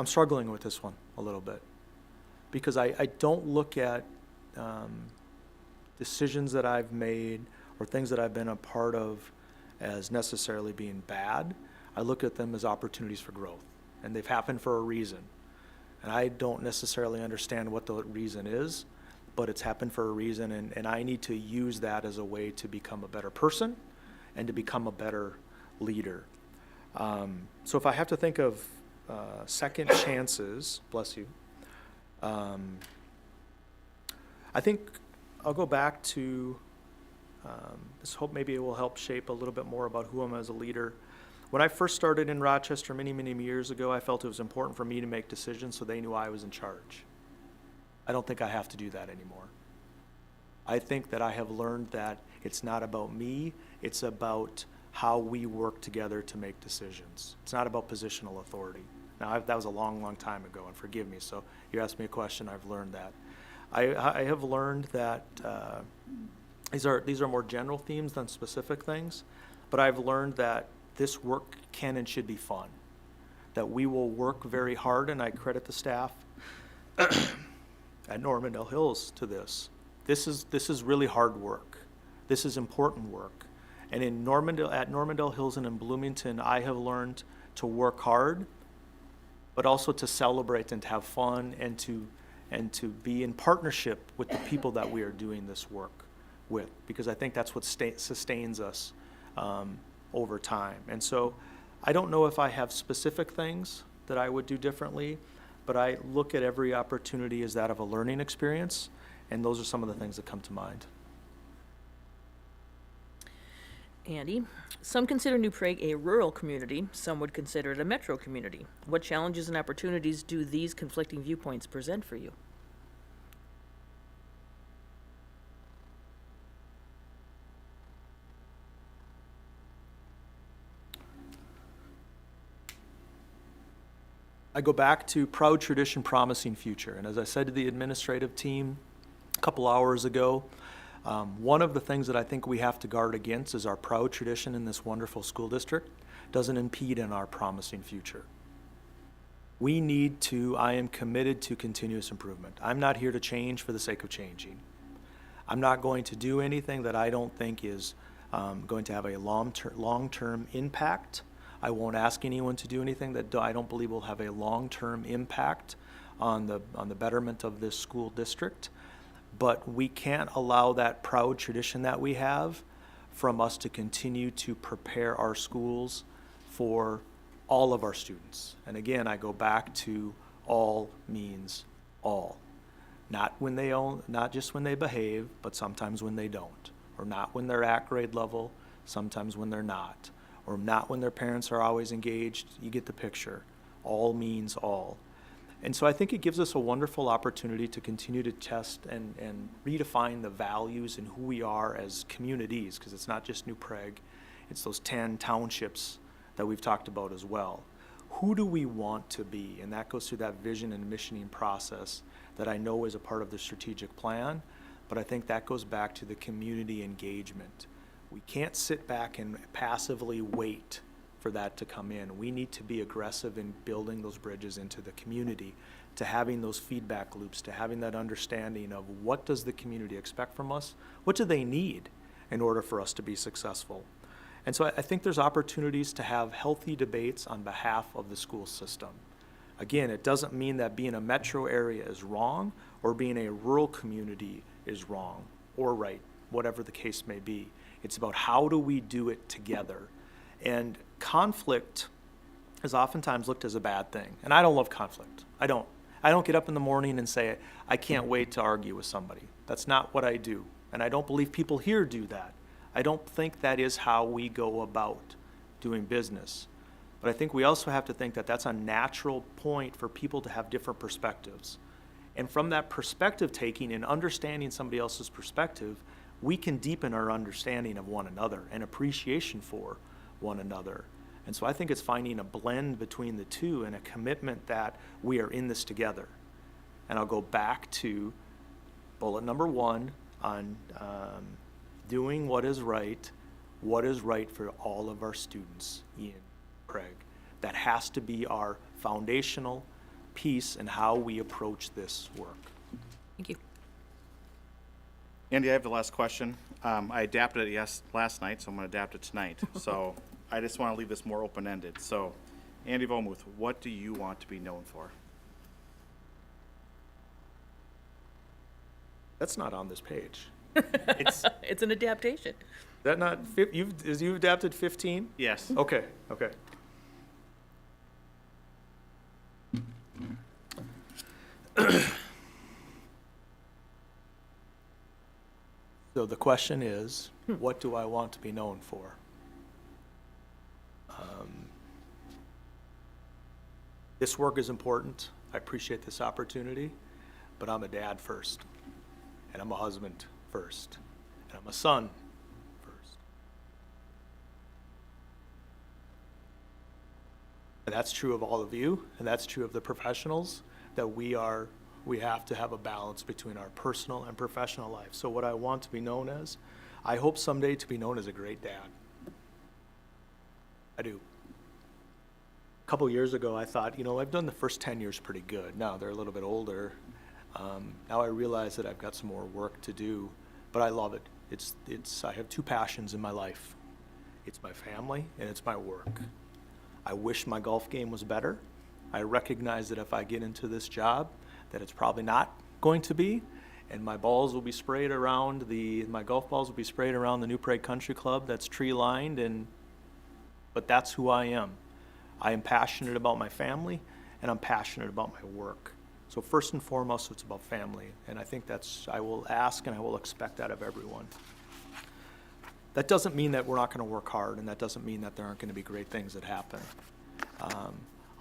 struggling with this one a little bit. Because I don't look at decisions that I've made or things that I've been a part of as necessarily being bad. I look at them as opportunities for growth. And they've happened for a reason. And I don't necessarily understand what the reason is, but it's happened for a reason, and I need to use that as a way to become a better person and to become a better leader. So if I have to think of second chances, bless you, I think I'll go back to this hope maybe it will help shape a little bit more about who I am as a leader. When I first started in Rochester many, many years ago, I felt it was important for me to make decisions so they knew I was in charge. I don't think I have to do that anymore. I think that I have learned that it's not about me, it's about how we work together to make decisions. It's not about positional authority. Now, that was a long, long time ago, and forgive me, so you asked me a question, I've learned that. I have learned that these are more general themes than specific things, but I've learned that this work can and should be fun, that we will work very hard, and I credit the staff at Normandale Hills to this. This is really hard work. This is important work. And at Normandale Hills and in Bloomington, I have learned to work hard, but also to celebrate and to have fun and to be in partnership with the people that we are doing this work with, because I think that's what sustains us over time. And so I don't know if I have specific things that I would do differently, but I look at every opportunity as that of a learning experience, and those are some of the things that come to mind. Andy, some consider New Prague a rural community, some would consider it a metro community. What challenges and opportunities do these conflicting viewpoints present for you? I go back to proud tradition, promising future. And as I said to the administrative team a couple hours ago, one of the things that I think we have to guard against is our proud tradition in this wonderful school district doesn't impede in our promising future. We need to, I am committed to continuous improvement. I'm not here to change for the sake of changing. I'm not going to do anything that I don't think is going to have a long-term impact. I won't ask anyone to do anything that I don't believe will have a long-term impact on the betterment of this school district. But we can't allow that proud tradition that we have from us to continue to prepare our schools for all of our students. And again, I go back to all means all. Not just when they behave, but sometimes when they don't. Or not when they're at grade level, sometimes when they're not. Or not when their parents are always engaged. You get the picture. All means all. And so I think it gives us a wonderful opportunity to continue to test and redefine the values and who we are as communities, because it's not just New Prague, it's those 10 townships that we've talked about as well. Who do we want to be? And that goes through that vision and missioning process that I know is a part of the strategic plan, but I think that goes back to the community engagement. We can't sit back and passively wait for that to come in. We need to be aggressive in building those bridges into the community, to having those feedback loops, to having that understanding of what does the community expect from us? What do they need in order for us to be successful? And so I think there's opportunities to have healthy debates on behalf of the school system. Again, it doesn't mean that being a metro area is wrong or being a rural community is wrong or right, whatever the case may be. It's about how do we do it together. And conflict is oftentimes looked as a bad thing. And I don't love conflict. I don't get up in the morning and say, I can't wait to argue with somebody. That's not what I do. And I don't believe people here do that. I don't think that is how we go about doing business. But I think we also have to think that that's a natural point for people to have different perspectives. And from that perspective taking and understanding somebody else's perspective, we can deepen our understanding of one another and appreciation for one another. And so I think it's finding a blend between the two and a commitment that we are in this together. And I'll go back to bullet number 1 on doing what is right for all of our students in Prague. That has to be our foundational piece in how we approach this work. Thank you. Andy, I have the last question. I adapted it last night, so I'm going to adapt it tonight. So I just want to leave this more open-ended. So, Andy Vomuth, what do you want to be known for? That's not on this page. It's It's an adaptation. That not, you've adapted 15? yes. Okay. So the question is, what do I want to be known for? This work is important. I appreciate this opportunity, but I'm a dad first, and I'm a husband first, and I'm a son first. And that's true of all of you, and that's true of the professionals, that we have to have a balance between our personal and professional life. So what I want to be known as, I hope someday to be known as a great dad. I do. A couple years ago, I thought, I've done the first 10 years pretty good. Now they're a little bit older. Now I realize that I've got some more work to do, but I love it. I have 2 passions in my life. It's my family and it's my work. I wish my golf game was better. I recognize that if I get into this job, that it's probably not going to be, and my golf balls will be sprayed around the New Prague Country Club that's tree lined, but that's who I am. I am passionate about my family, and I'm passionate about my work. So first and foremost, it's about family, and I think I will ask and I will expect that of everyone. That doesn't mean that we're not going to work hard, and that doesn't mean that there aren't going to be great things that happen.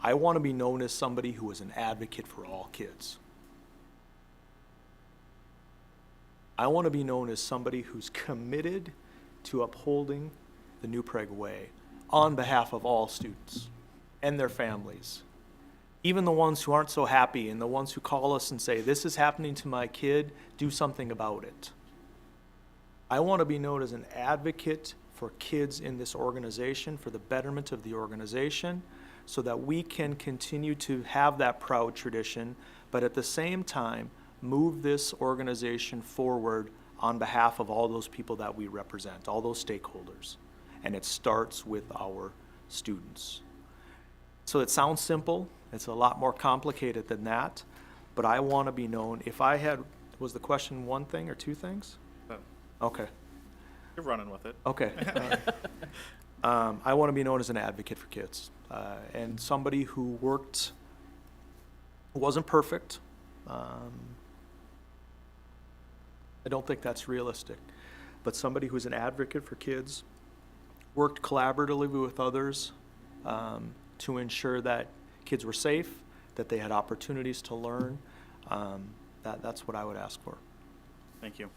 I want to be known as somebody who is an advocate for all kids. I want to be known as somebody who's committed to upholding the New Prague way on behalf of all students and their families. even the ones who aren't so happy and the ones who call us and say, this is happening to my kid, do something about it. I want to be known as an advocate for kids in this organization, for the betterment of the organization, so that we can continue to have that proud tradition, but at the same time, move this organization forward on behalf of all those people that we represent, all those stakeholders. And it starts with our students. So it sounds simple. It's a lot more complicated than that, but I want to be known. If I had, was the question one thing or two things? Okay. You're running with it. Okay. I want to be known as an advocate for kids, and somebody who worked, who wasn't perfect. I don't think that's realistic, but somebody who's an advocate for kids, worked collaboratively with others to ensure that kids were safe, that they had opportunities to learn. That's what I would ask for. Thank you.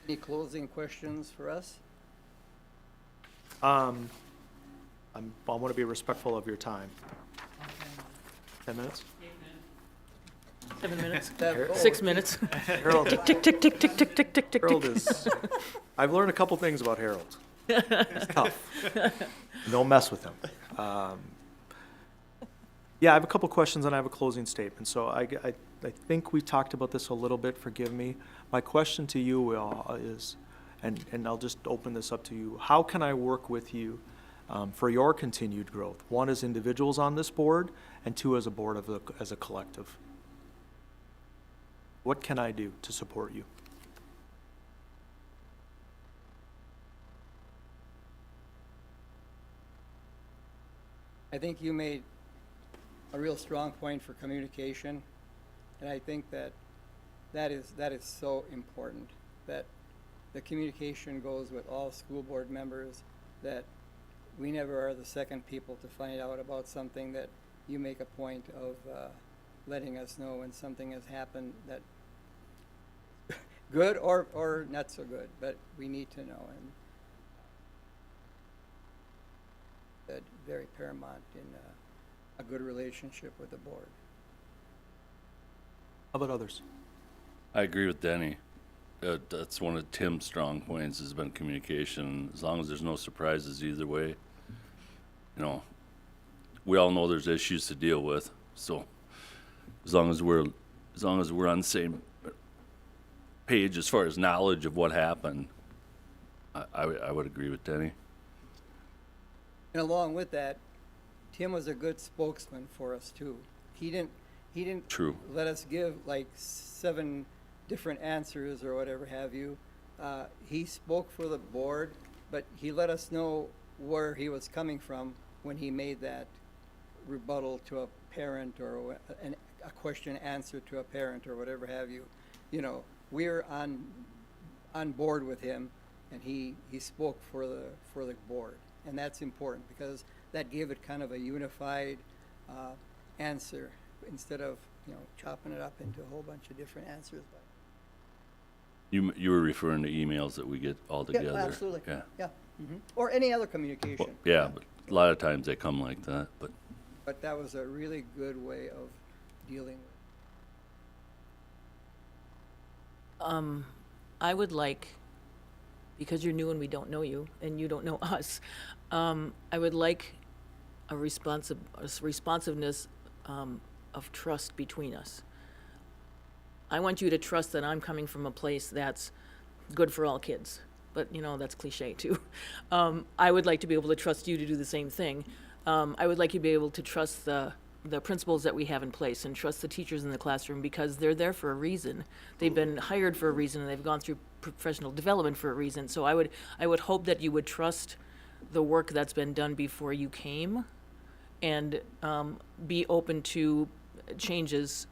Any closing questions for us? I want to be respectful of your time. 10 minutes? 7 minutes, That- 6 minutes. Harold, Tick, tick, tick, tick, tick, tick, tick, tick, tick. Harold is, I've learned a couple things about Harold. He's tough. Don't mess with him. Yeah, I have a couple questions and I have a closing statement. So I think we talked about this a little bit, forgive me. My question to you is, and I'll just open this up to you, how can I work with you for your continued growth? One, as individuals on this board, and two, as a board, as a collective. What can I do to support you? I think you made a real strong point for communication, and I think that is so important, that the communication goes with all school board members, that we never are the second people to find out about something, that you make a point of letting us know when something has happened that good or not so good, but we need to know, and that very paramount in a good relationship with the board. How about others? I agree with Denny. That's one of Tim's strong points, has been communication. As long as there's no surprises either way, you know, we all know there's issues to deal with. So as long as we're on the same page as far as knowledge of what happened, I would agree with Denny. And along with that, Tim was a good spokesman for us too. He didn't True. let us give like 7 different answers or whatever have you. He spoke for the board, but he let us know where he was coming from when he made that rebuttal to a parent or a question answer to a parent or whatever have you. You know, we're on board with him, and he spoke for the board, and that's important because that gave it kind of a unified answer instead of, you know, chopping it up into a whole bunch of different answers. You were referring to emails that we get all together. Yeah, absolutely. Yeah. Yeah. Or any other communication. Well, yeah, but a lot of times they come like that, but But that was a really good way of dealing with. I would like, because you're new and we don't know you, and you don't know us, I would like a responsiveness of trust between us. I want you to trust that I'm coming from a place that's good for all kids, but, you know, that's cliche too. I would like to be able to trust you to do the same thing. I would like you to be able to trust the principals that we have in place and trust the teachers in the classroom because they're there for a reason. They've been hired for a reason and they've gone through professional development for a reason. So I would hope that you would trust the work that's been done before you came and be open to changes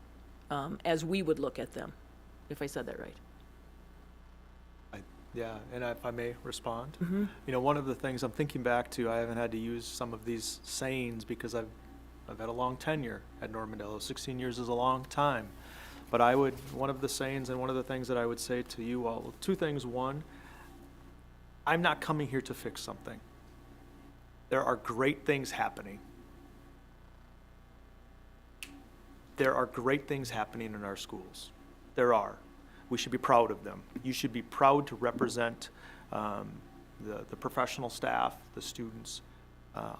as we would look at them, if I said that right. Yeah, and if I may respond, you know, one of the things I'm thinking back to, I haven't had to use some of these sayings because I've had a long tenure at Normandale. 16 years is a long time, but one of the sayings and one of the things that I would say to you all, 2 things. One, I'm not coming here to fix something. There are great things happening. There are great things happening in our schools. There are. We should be proud of them. You should be proud to represent the professional staff, the students.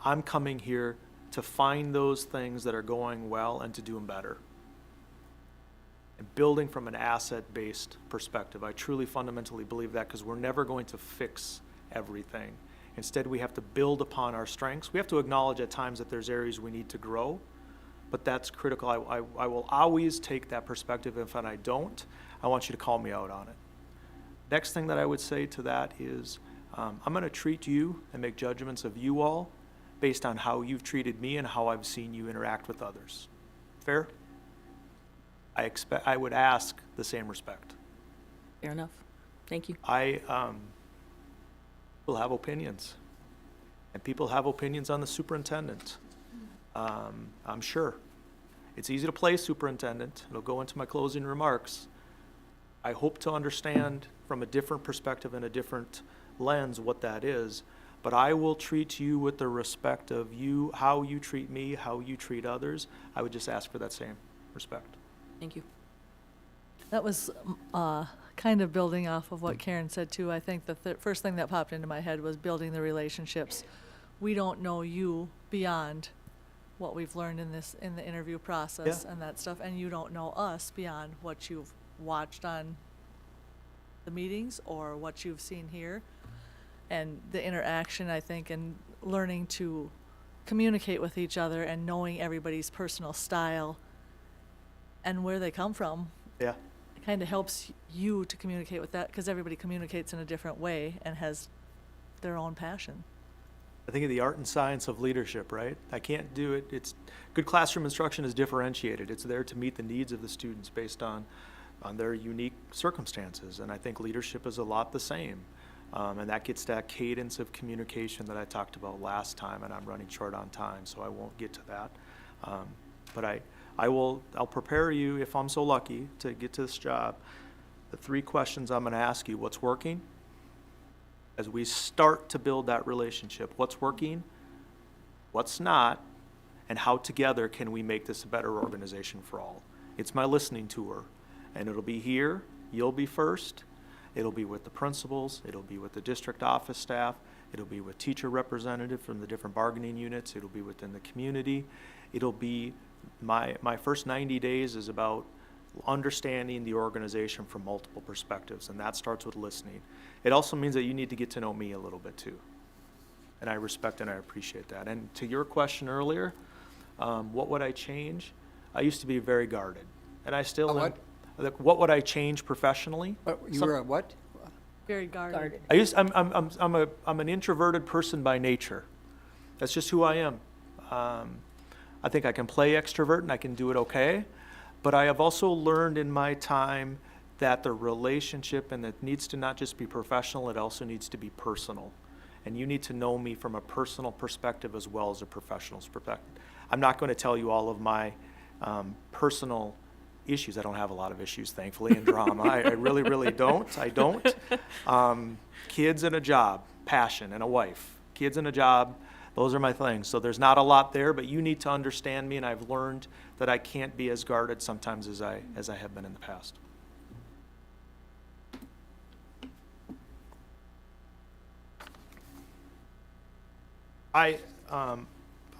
I'm coming here to find those things that are going well and to do them better. And building from an asset-based perspective. I truly fundamentally believe that, because we're never going to fix everything. Instead, we have to build upon our strengths. We have to acknowledge at times that there's areas we need to grow, but that's critical. I will always take that perspective. If I don't, I want you to call me out on it. Next thing that I would say to that is, I'm going to treat you and make judgments of you all based on how you've treated me and how I've seen you interact with others. Fair? I would ask the same respect. Fair enough. Thank you. I will have opinions, and people have opinions on the superintendent. I'm sure. It's easy to play superintendent. It'll go into my closing remarks. I hope to understand from a different perspective and a different lens what that is, but I will treat you with the respect of you, how you treat me, how you treat others. I would just ask for that same respect. Thank you. That was kind of building off of what Karen said too. I think the first thing that popped into my head was building the relationships. We don't know you beyond what we've learned in the interview process and that stuff, and you don't know us beyond what you've watched on the meetings or what you've seen here. And the interaction, I think, and learning to communicate with each other and knowing everybody's personal style and where they come from. Yeah. It kind of helps you to communicate with that, because everybody communicates in a different way and has their own passion. I think of the art and science of leadership, right? I can't do it. It's good classroom instruction is differentiated. It's there to meet the needs of the students based on their unique circumstances. And I think leadership is a lot the same. And that gets that cadence of communication that I talked about last time, and I'm running short on time, so I won't get to that. But I'll prepare you, if I'm so lucky to get to this job, the 3 questions I'm gonna ask you: what's working? As we start to build that relationship, what's working, what's not, and how together can we make this a better organization for all? It's my listening tour, and it'll be here, you'll be first, it'll be with the principals, it'll be with the district office staff, it'll be with teacher representative from the different bargaining units, it'll be within the community, it'll be, my first 90 days is about understanding the organization from multiple perspectives, and that starts with listening. It also means that you need to get to know me a little bit too, and I respect and I appreciate that. And to your question earlier, what would I change? I used to be very guarded, and I still am. What? Like, what would I change professionally? You were a what? Very guarded. I'm an introverted person by nature. That's just who I am. I think I can play extrovert and I can do it okay, but I have also learned in my time that the relationship, and it needs to not just be professional, it also needs to be personal. And you need to know me from a personal perspective as well as a professional perspective. I'm not going to tell you all of my personal issues. I don't have a lot of issues, thankfully, in drama. I really, really don't. I don't. Kids and a job, passion, and a wife. Kids and a job, those are my things. So there's not a lot there, but you need to understand me, and I've learned that I can't be as guarded sometimes as I have been in the past. I want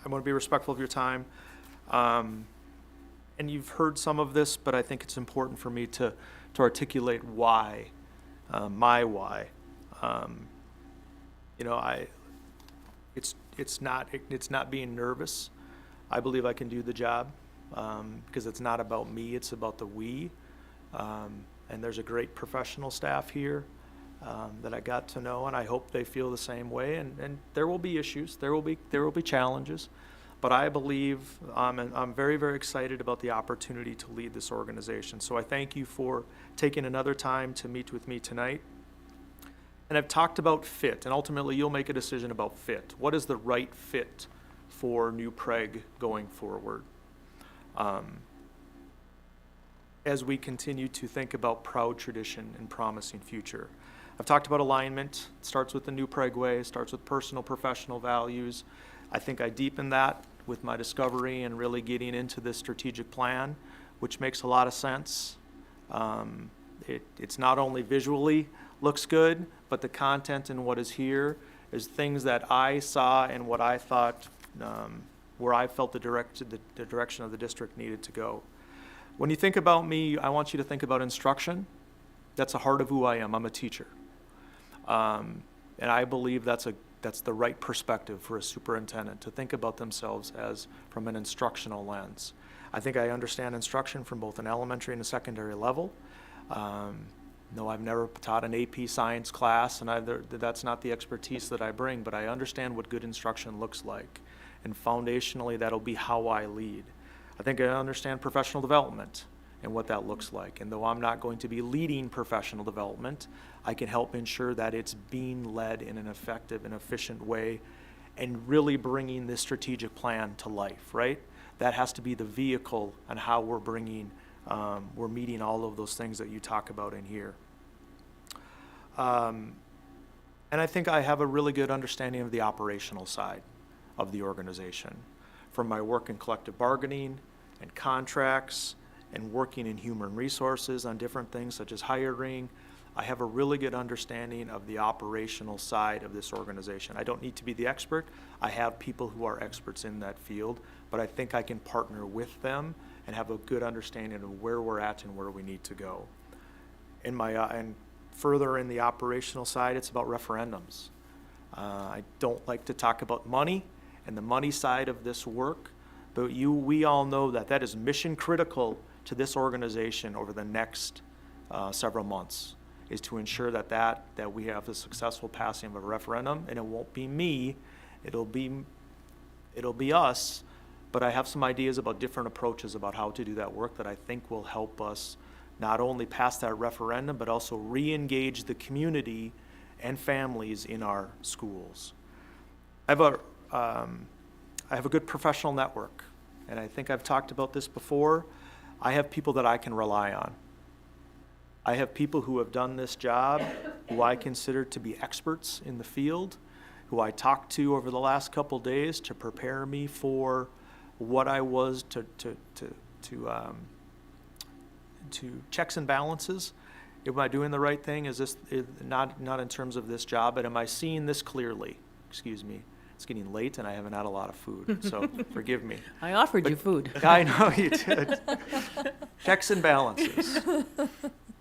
to be respectful of your time. And you've heard some of this, but I think it's important for me to articulate why, my why. It's not being nervous. I believe I can do the job, because it's not about me, it's about the we. And there's a great professional staff here that I got to know, and I hope they feel the same way. And there will be issues, there will be challenges, but I believe I'm very, very excited about the opportunity to lead this organization. So I thank you for taking another time to meet with me tonight. And I've talked about fit, and ultimately you'll make a decision about fit. What is the right fit for New Prague going forward? As we continue to think about proud tradition and promising future. I've talked about alignment. It starts with the New Prague way, it starts with personal, professional values. I think I deepen that with my discovery and really getting into this strategic plan, which makes a lot of sense. It's not only visually looks good, but the content and what is here is things that I saw and what I thought, where I felt the direction of the district needed to go. When you think about me, I want you to think about instruction. That's the heart of who I am. I'm a teacher. And I believe that's the right perspective for a superintendent, to think about themselves as from an instructional lens. I think I understand instruction from both an elementary and a secondary level. No, I've never taught an AP science class, and that's not the expertise that I bring, but I understand what good instruction looks like. And foundationally, that'll be how I lead. I think I understand professional development and what that looks like. And though I'm not going to be leading professional development, I can help ensure that it's being led in an effective and efficient way and really bringing this strategic plan to life, right? That has to be the vehicle on how we're meeting all of those things that you talk about in here. And I think I have a really good understanding of the operational side of the organization. From my work in collective bargaining and contracts and working in human resources on different things such as hiring, I have a really good understanding of the operational side of this organization. I don't need to be the expert. I have people who are experts in that field, but I think I can partner with them and have a good understanding of where we're at and where we need to go. And further in the operational side, it's about referendums. I don't like to talk about money and the money side of this work, but we all know that is mission critical to this organization over the next several months, is to ensure that we have a successful passing of a referendum. And it won't be me, it'll be us, but I have some ideas about different approaches about how to do that work that I think will help us not only pass that referendum, but also re-engage the community and families in our schools. I have a good professional network, and I think I've talked about this before. I have people that I can rely on. I have people who have done this job, who I consider to be experts in the field, who I talked to over the last couple days to prepare me for what I was to checks and balances. Am I doing the right thing? Is this not in terms of this job, but am I seeing this clearly? Excuse me. It's getting late and I haven't had a lot of food, so forgive me. I offered you food. I know you did. Checks and balances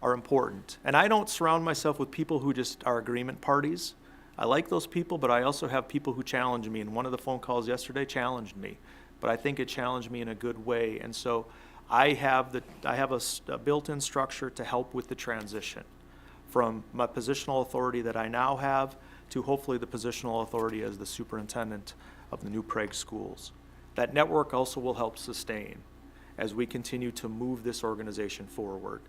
are important. And I don't surround myself with people who just are agreement parties. I like those people, but I also have people who challenge me. And one of the phone calls yesterday challenged me, but I think it challenged me in a good way. And so I have a built-in structure to help with the transition from my positional authority that I now have to hopefully the positional authority as the superintendent of the New Prague schools. That network also will help sustain as we continue to move this organization forward.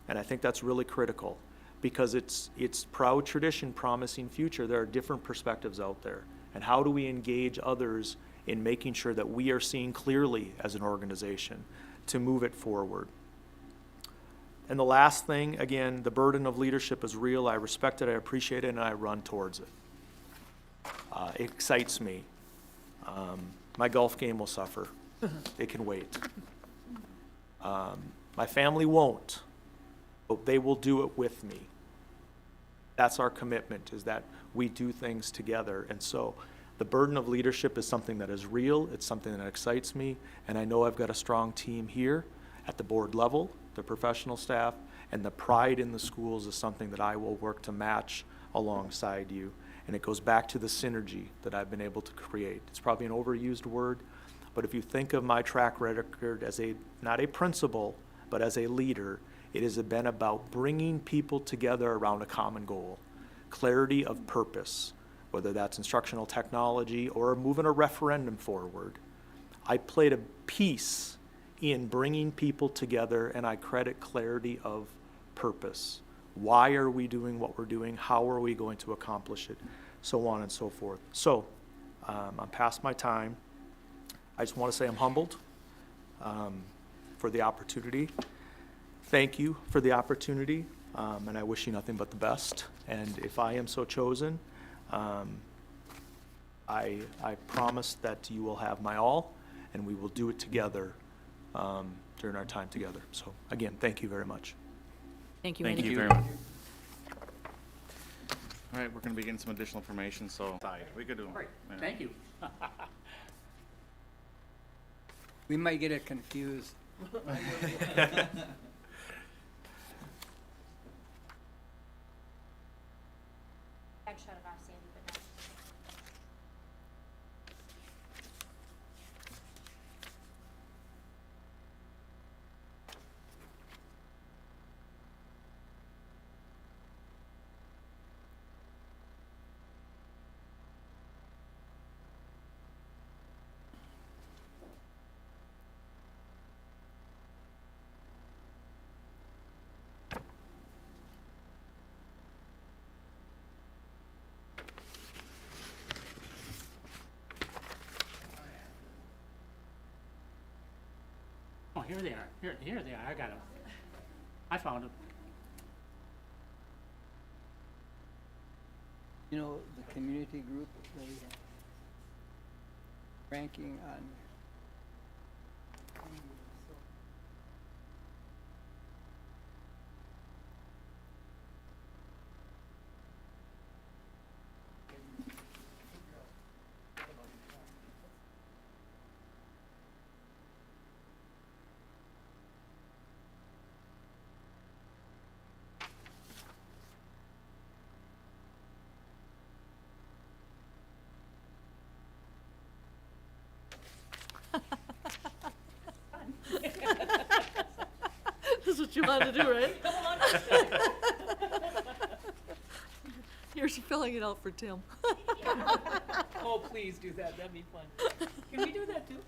And I think that's really critical because it's proud tradition, promising future. There are different perspectives out there. And how do we engage others in making sure that we are seeing clearly as an organization to move it forward? And the last thing, again, the burden of leadership is real. I respect it, I appreciate it, and I run towards it. It excites me. My golf game will suffer. It can wait. My family won't, but they will do it with me. That's our commitment, is that we do things together. And so the burden of leadership is something that is real. It's something that excites me. And I know I've got a strong team here at the board level, the professional staff, and the pride in the schools is something that I will work to match alongside you. And it goes back to the synergy that I've been able to create. It's probably an overused word, but if you think of my track record as not a principal, but as a leader, it has been about bringing people together around a common goal, clarity of purpose, whether that's instructional technology or moving a referendum forward. I played a piece in bringing people together, and I credit clarity of purpose. Why are we doing what we're doing? How are we going to accomplish it? So on and so forth. So I'm past my time. I just want to say I'm humbled for the opportunity. Thank you for the opportunity, and I wish you nothing but the best. And if I am so chosen, I promise that you will have my all, and we will do it together during our time together. So again, thank you very much. Thank you, Thank Andy. you very much. All right, we're gonna be getting some additional information, so we could do. Great, yeah. thank you. We might get it confused. I'd shut it off, Sandy, but no. Oh, here they are. Here they are. I got them. I found them. You know, the community group, they ranking on. That's what you wanted to do, right? You're filling it out for Tim. Oh, please do that. That'd be fun. Can we do that too?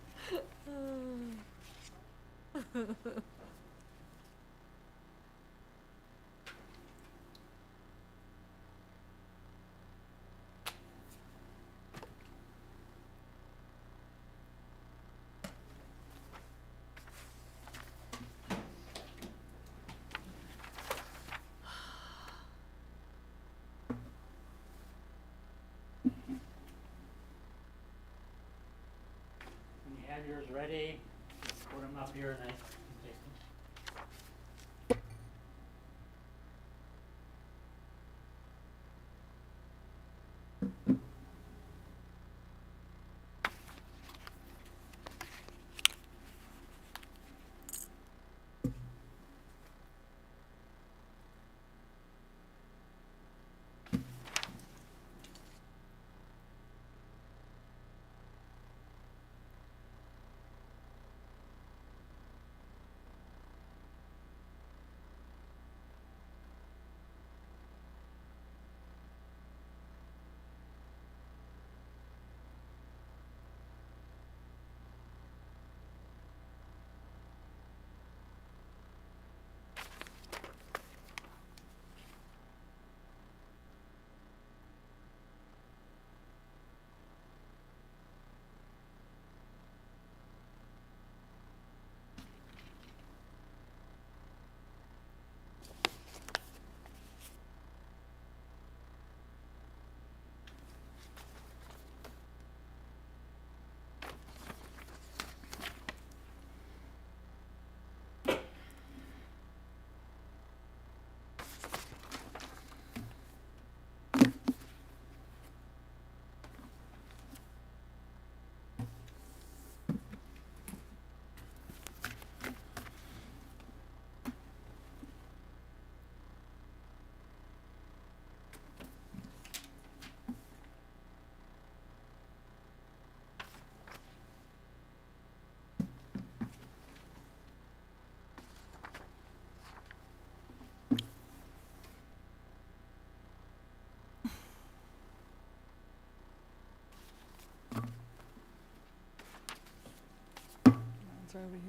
When you have yours ready, just put them up here and I can take them. It's over here.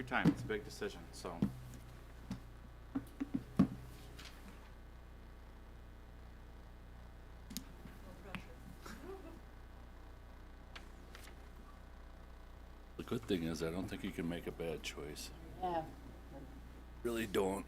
time. It's a big decision, so. The good thing is I don't think you can make a bad choice. Yeah. Really don't.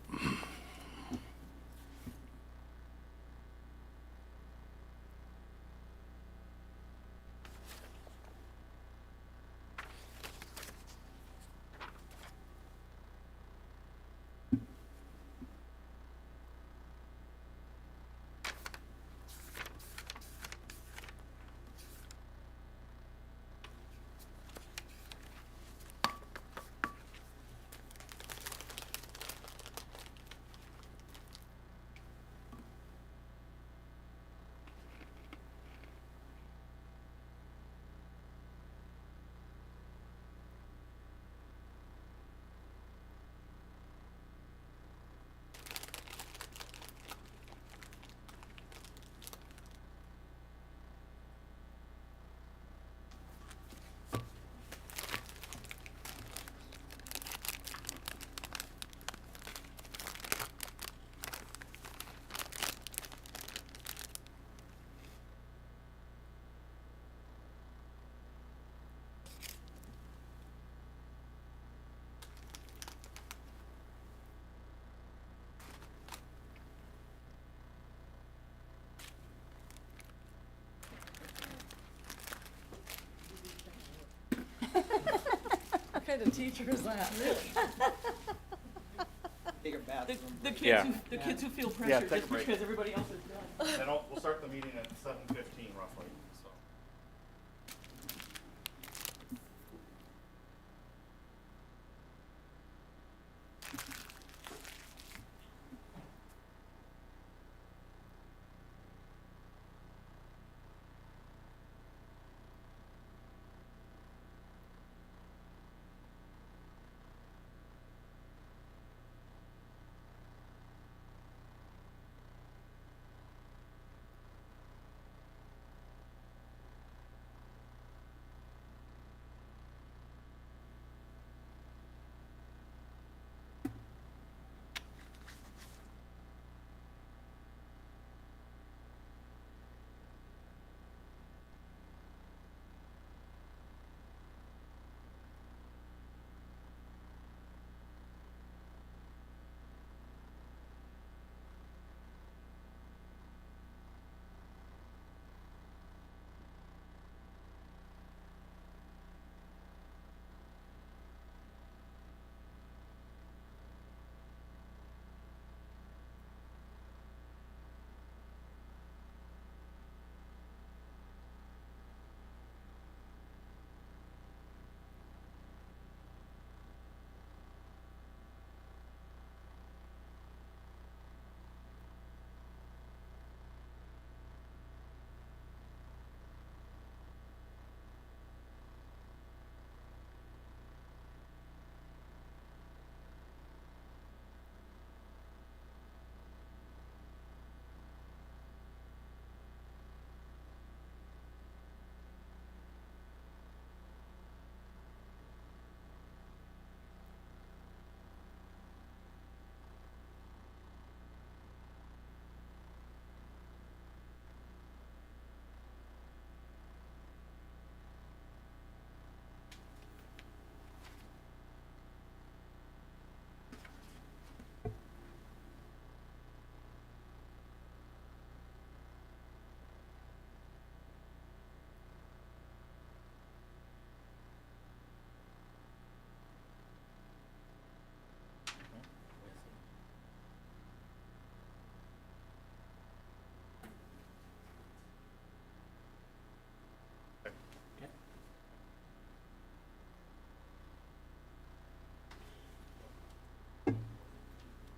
What kind of teacher is that? Take a bathroom. Yeah. The kids who feel Yeah, pressure take a just break. because everybody else is done. Then we'll start the meeting at 7:15 roughly, so.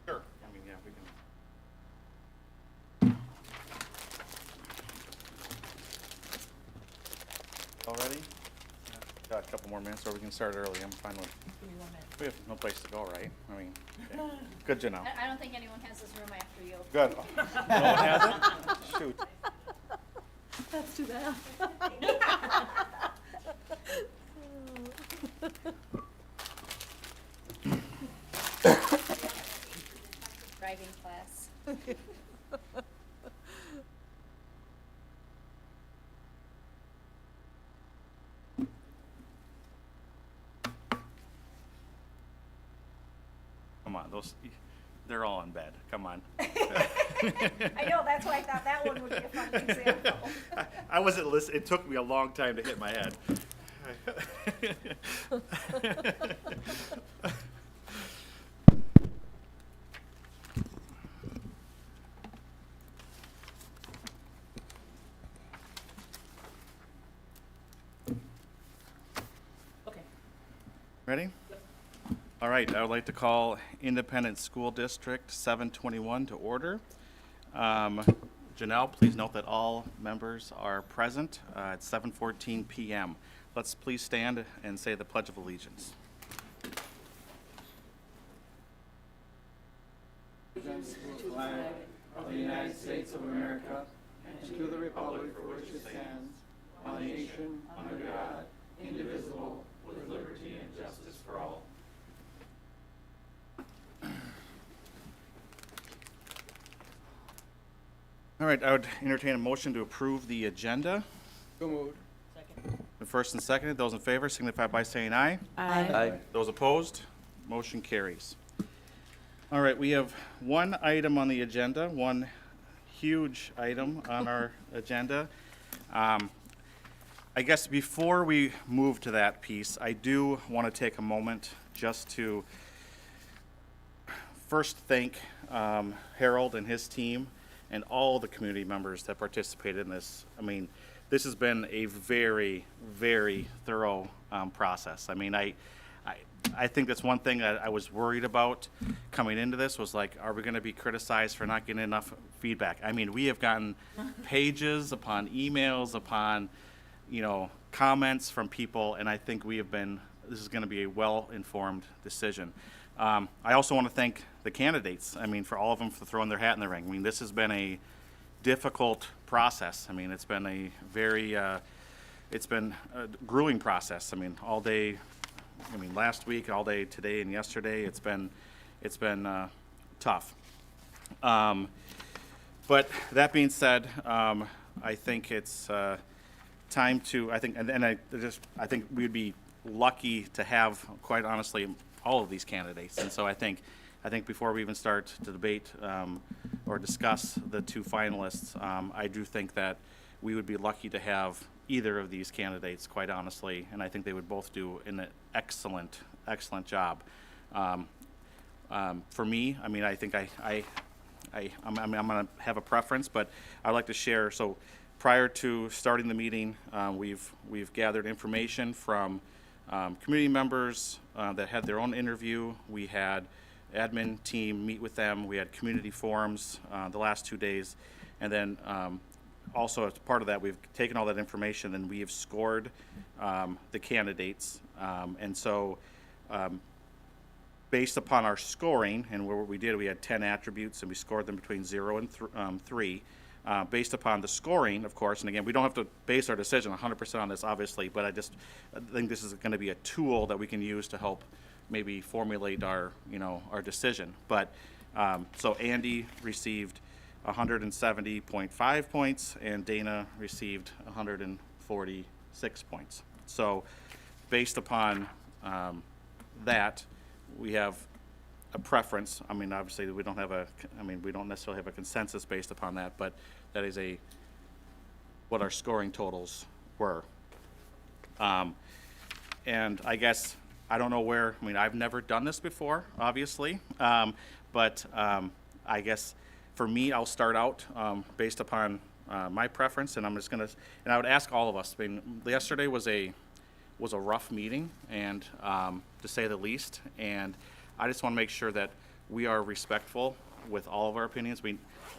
Sure, I mean, yeah, we can. Already? Got a couple more minutes, or we can start early, I'm fine with. We have no place to go, right? I mean, okay. Good to know. I don't think anyone has this room after you. Good. No one has it? Shoot. That's too bad. driving class. Come on, they're all in bed. Come on. I know, that's why I thought that one would be a fun example. I wasn't listening. It took me a long time to hit my head. Okay. Ready? All right, I would like to call Independent School District 721 to order. Janelle, please note that all members are present at 7:14 p.m. Let's please stand and say the Pledge of Allegiance. Of the United States of America, and to the republic for which it stands, one nation, under God, indivisible, with liberty and justice for all. All right, I would entertain a motion to approve the agenda. So moved. Second. The first and seconded, those in favor signify by saying aye. Aye. Those opposed, motion carries. All right, we have one item on the agenda, one huge item on our agenda. I guess before we move to that piece, I do want to take a moment just to first thank Harold and his team and all the community members that participated in this. I mean, this has been a very, very thorough process. I mean, I think that's one thing that I was worried about coming into this was like, are we going to be criticized for not getting enough feedback? I mean, we have gotten pages upon emails upon, comments from people, and I think this is going to be a well-informed decision. I also want to thank the candidates, for all of them for throwing their hat in the ring. I mean, this has been a difficult process. I mean, it's been a very, it's been a grueling process. I mean, all day, last week, all day today and yesterday, it's been tough. But that being said, I think it's time to, I think we'd be lucky to have, quite honestly, all of these candidates. And so I think before we even start to debate or discuss the two finalists, I do think that we would be lucky to have either of these candidates, quite honestly, and I think they would both do an excellent job. For me, I think I'm going to have a preference, but I'd like to share. So prior to starting the meeting, we've gathered information from community members that had their own interview. We had admin team meet with them. We had community forums the last 2 days. And then also as part of that, we've taken all that information and we have scored the candidates. And so based upon our scoring, and what we did, we had 10 attributes and we scored them between 0 and 3. Based upon the scoring, of course, and again, we don't have to base our decision 100% on this, obviously, but I think this is going to be a tool that we can use to help maybe formulate our decision. But so Andy received 170.5 points, and Dana received 146 points. So based upon that, we have a preference. Obviously, we don't necessarily have a consensus based upon that, but that is what our scoring totals were. And I guess, I don't know where, I've never done this before, obviously, but I guess for me, I'll start out based upon my preference, and I would ask all of us. Yesterday was a rough meeting, and to say the least, and I just want to make sure that we are respectful with all of our opinions.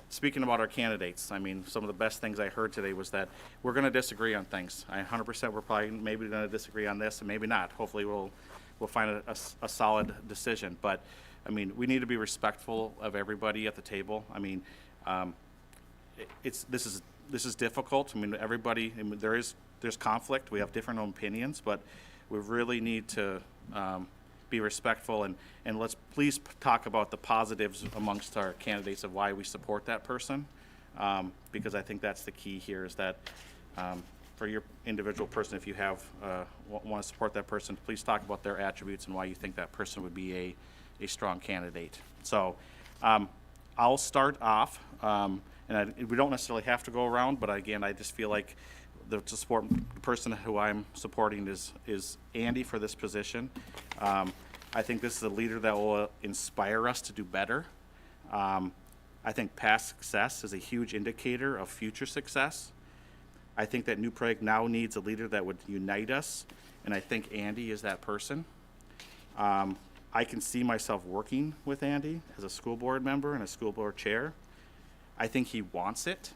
Speaking about our candidates, some of the best things I heard today was that we're going to disagree on things. 100% we're probably maybe going to disagree on this, and maybe not. Hopefully we'll find a solid decision. But we need to be respectful of everybody at the table. This is difficult. Everybody. There's conflict. We have different opinions, but we really need to be respectful, and let's please talk about the positives amongst our candidates of why we support that person. Because I think that's the key here, is that for your individual person, if you have want to support that person, please talk about their attributes and why you think that person would be a strong candidate. So I'll start off, and we don't necessarily have to go around, but again, I just feel like the person who I'm supporting is Andy for this position. I think this is a leader that will inspire us to do better. I think past success is a huge indicator of future success. I think that New Prague now needs a leader that would unite us, and I think Andy is that person. I can see myself working with Andy as a school board member and a school board chair. I think he wants it,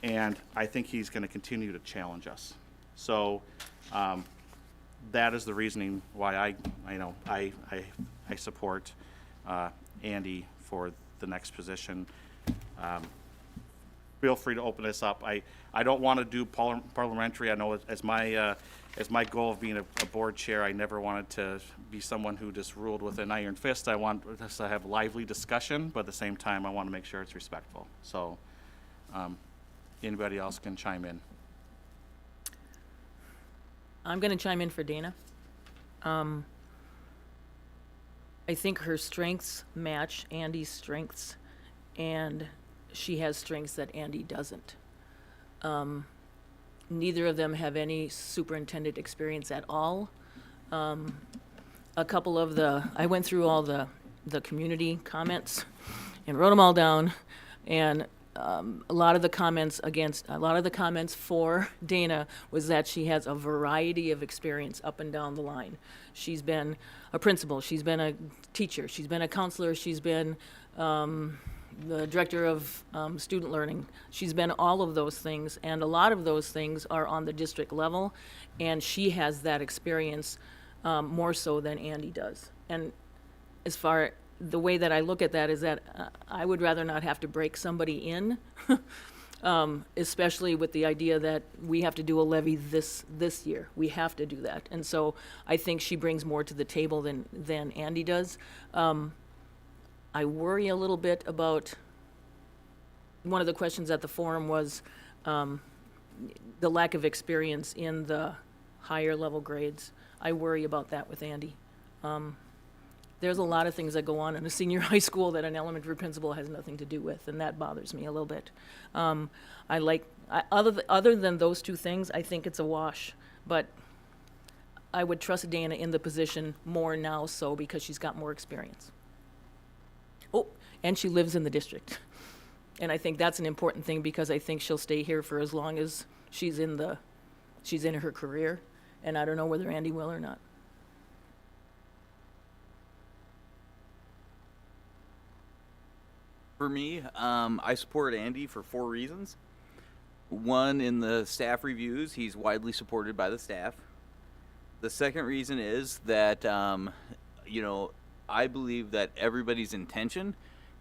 and I think he's going to continue to challenge us. So that is the reasoning why I support Andy for the next position. Feel free to open this up. I don't want to do parliamentary. I know as my goal of being a board chair, I never wanted to be someone who just ruled with an iron fist. I want us to have lively discussion, but at the same time, I want to make sure it's respectful. So anybody else can chime in. I'm going to chime in for Dana. I think her strengths match Andy's strengths, and she has strengths that Andy doesn't. Neither of them have any superintendent experience at all. A couple of I went through all the community comments and wrote them all down, and a lot of the comments for Dana was that she has a variety of experience up and down the line. She's been a principal, she's been a teacher, she's been a counselor, she's been the director of student learning. She's been all of those things, and a lot of those things are on the district level, and she has that experience more so than Andy does. And as far the way that I look at that is that I would rather not have to break somebody in, especially with the idea that we have to do a levy this year. We have to do that. And so I think she brings more to the table than Andy does. I worry a little bit about, one of the questions at the forum was the lack of experience in the higher level grades. I worry about that with Andy. There's a lot of things that go on in a senior high school that an elementary principal has nothing to do with, and that bothers me a little bit. Other than those two things, I think it's a wash, but I would trust Dana in the position more now so because she's got more experience. Oh, and she lives in the district. And I think that's an important thing because I think she'll stay here for as long as she's in her career, and I don't know whether Andy will or not. For me, I support Andy for 4 reasons. One, in the staff reviews, he's widely supported by the staff. The second reason is that, I believe that everybody's intention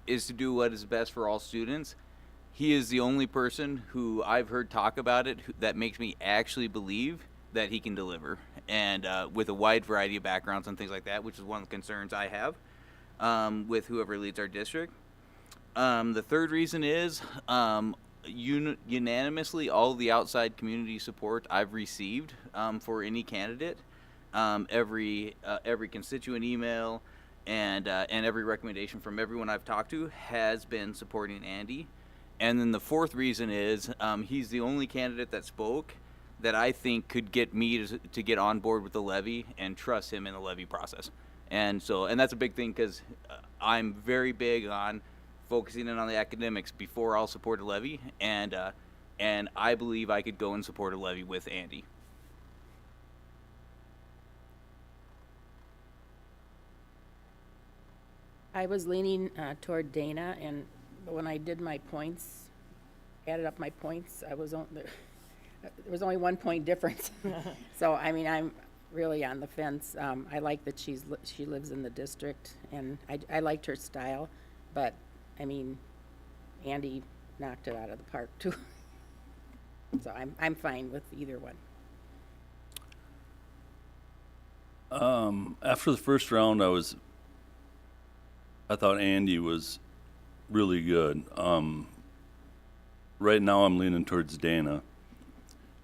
is to do what is best for all students. He is the only person who I've heard talk about it that makes me actually believe that he can deliver, and with a wide variety of backgrounds and things like that, which is one of the concerns I have with whoever leads our district. The third reason is unanimously all the outside community support I've received for any candidate, every constituent email and every recommendation from everyone I've talked to has been supporting Andy. And then the fourth reason is he's the only candidate that spoke that I think could get me to get on board with the levy and trust him in the levy process. And that's a big thing because I'm very big on focusing in on the academics before I'll support a levy, and I believe I could go and support a levy with Andy. I was leaning toward Dana, and when I did my points, added up my points, there was only 1 point difference. So, I mean, I'm really on the fence. I like that she lives in the district, and I liked her style, but I mean, Andy knocked it out of the park too. So I'm fine with either one. After the first round, I thought Andy was really good. Right now, I'm leaning towards Dana.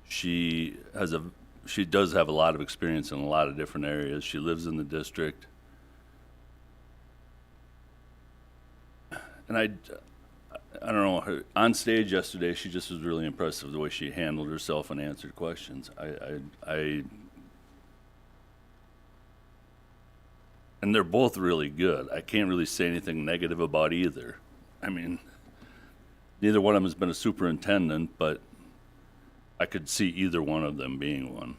She does have a lot of experience in a lot of different areas. She lives in the district. And I don't know, on stage yesterday, she just was really impressive the way she handled herself and answered questions. And they're both really good. I can't really say anything negative about either. I mean, neither one of them has been a superintendent, but I could see either one of them being one.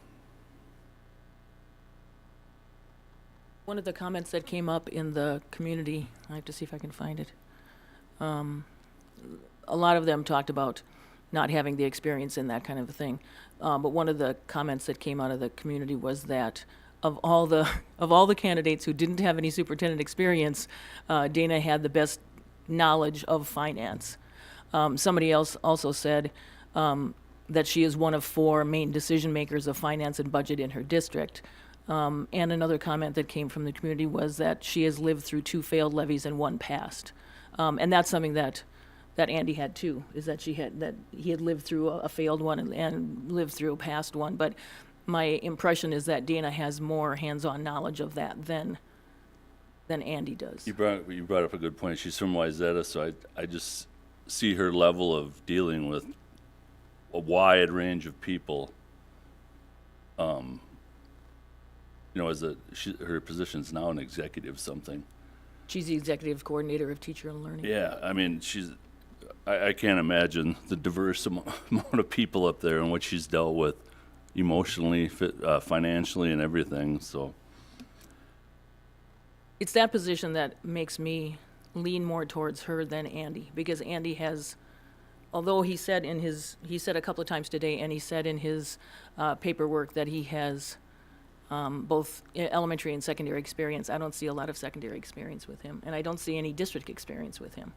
One of the comments that came up in the community, I have to see if I can find it. A lot of them talked about not having the experience in that kind of a thing. But one of the comments that came out of the community was that of all the candidates who didn't have any superintendent experience, Dana had the best knowledge of finance. Somebody else also said that she is one of 4 main decision makers of finance and budget in her district. And another comment that came from the community was that she has lived through 2 failed levies and 1 passed. And that's something that Andy had too, is that he had lived through a failed one and lived through a passed one. But my impression is that Dana has more hands-on knowledge of that than Andy does. You brought up a good point. She's from Wayzata, so I just see her level of dealing with a wide range of people. Her position's now an executive something. She's the executive coordinator of teacher and learning. Yeah, I mean, I can't imagine the diverse amount of people up there and what she's dealt with emotionally, financially, and everything, so. It's that position that makes me lean more towards her than Andy, because Andy has, although he said a couple of times today, and he said in his paperwork that he has both elementary and secondary experience. I don't see a lot of secondary experience with him, and I don't see any district experience with him.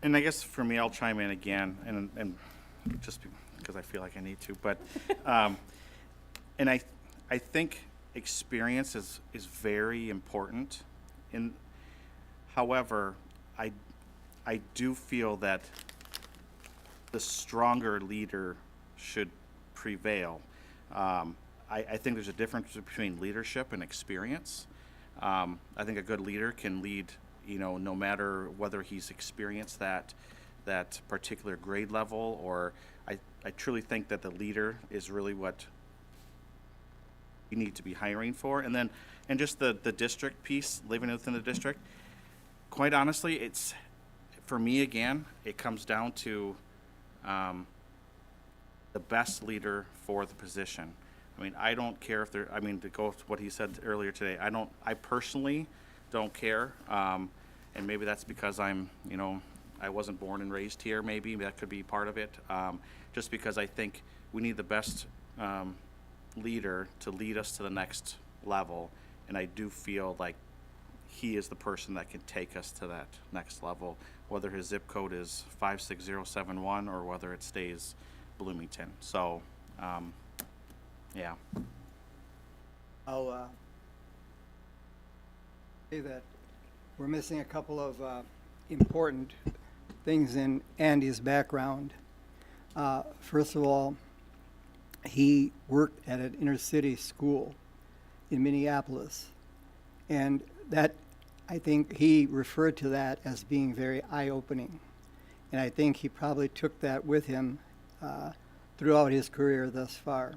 And I guess for me, I'll chime in again, and just because I feel like I need to, but, and I think experience is very important. However, I do feel that the stronger leader should prevail. I think there's a difference between leadership and experience. I think a good leader can lead, no matter whether he's experienced that particular grade level, or I truly think that the leader is really what you need to be hiring for. And just the district piece, living within the district, quite honestly, it's, for me again, it comes down to the best leader for the position. I mean, I don't care if to go with what he said earlier today, I personally don't care. And maybe that's because I wasn't born and raised here, maybe that could be part of it. Just because I think we need the best leader to lead us to the next level. And I do feel like he is the person that can take us to that next level, whether his zip code is 56071 or whether it stays Bloomington. So, yeah. I'll say that we're missing a couple of important things in Andy's background. First of all, he worked at an inner city school in Minneapolis, and that, I think he referred to that as being very eye-opening, and I think he probably took that with him throughout his career thus far.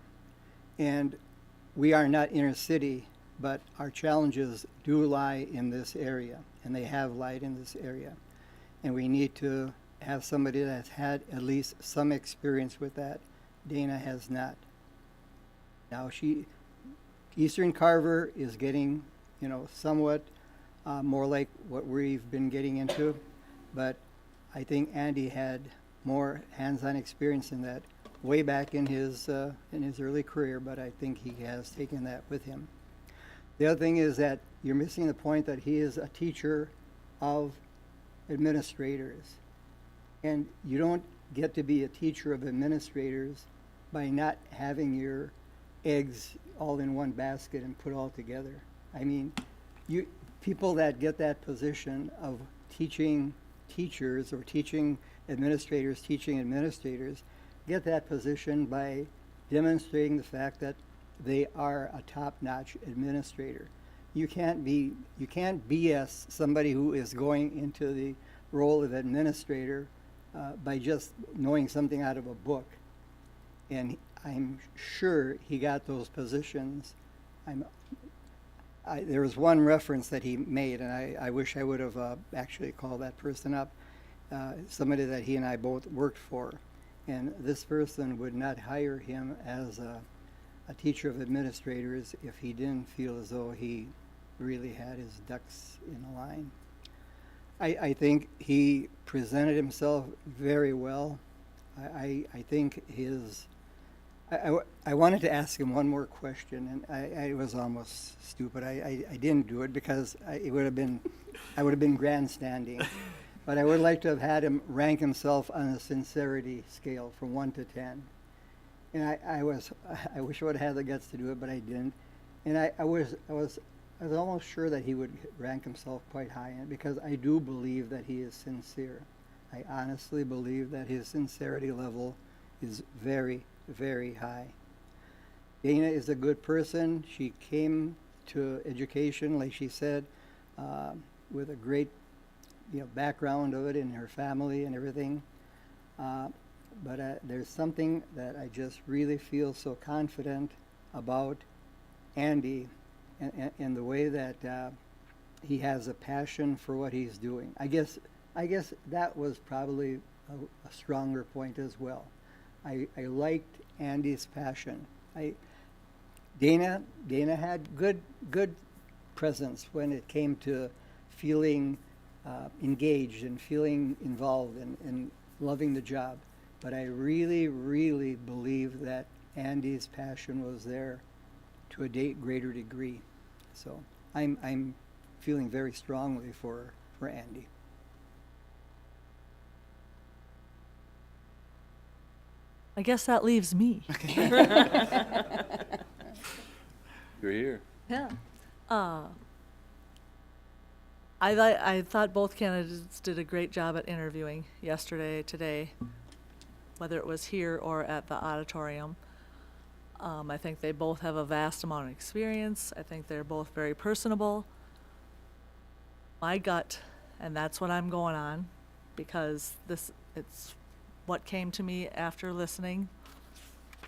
And we are not inner city, but our challenges do lie in this area, and they have lied in this area. And we need to have somebody that's had at least some experience with that. Dana has not. Now Eastern Carver is getting, somewhat more like what we've been getting into, but I think Andy had more hands-on experience in that way back in his early career, but I think he has taken that with him. The other thing is that you're missing the point that he is a teacher of administrators. And you don't get to be a teacher of administrators by not having your eggs all in one basket and put all together. I mean, people that get that position of teaching teachers or teaching administrators get that position by demonstrating the fact that they are a top-notch administrator. You can't BS somebody who is going into the role of administrator by just knowing something out of a book. And I'm sure he got those positions. There was one reference that he made, and I wish I would have actually called that person up, somebody that he and I both worked for. And this person would not hire him as a teacher of administrators if he didn't feel as though he really had his ducks in a line. I think he presented himself very well. I think I wanted to ask him one more question, and I was almost stupid. I didn't do it because I would have been grandstanding. But I would like to have had him rank himself on a sincerity scale from 1 to 10. And I wish I would have had the guts to do it, but I didn't. And I was almost sure that he would rank himself quite high, because I do believe that he is sincere. I honestly believe that his sincerity level is very, very high. Dana is a good person. She came to education, like she said, with a great background of it in her family and everything. But there's something that I just really feel so confident about Andy and the way that he has a passion for what he's doing. I guess that was probably a stronger point as well. I liked Andy's passion. Dana had good presence when it came to feeling engaged and feeling involved and loving the job. But I really, really believe that Andy's passion was there to a greater degree. So I'm feeling very strongly for Andy. I guess that leaves me. You're here. Yeah. I thought both candidates did a great job at interviewing yesterday, today, whether it was here or at the auditorium. I think they both have a vast amount of experience. I think they're both very personable. My gut, and that's what I'm going on, because it's what came to me after listening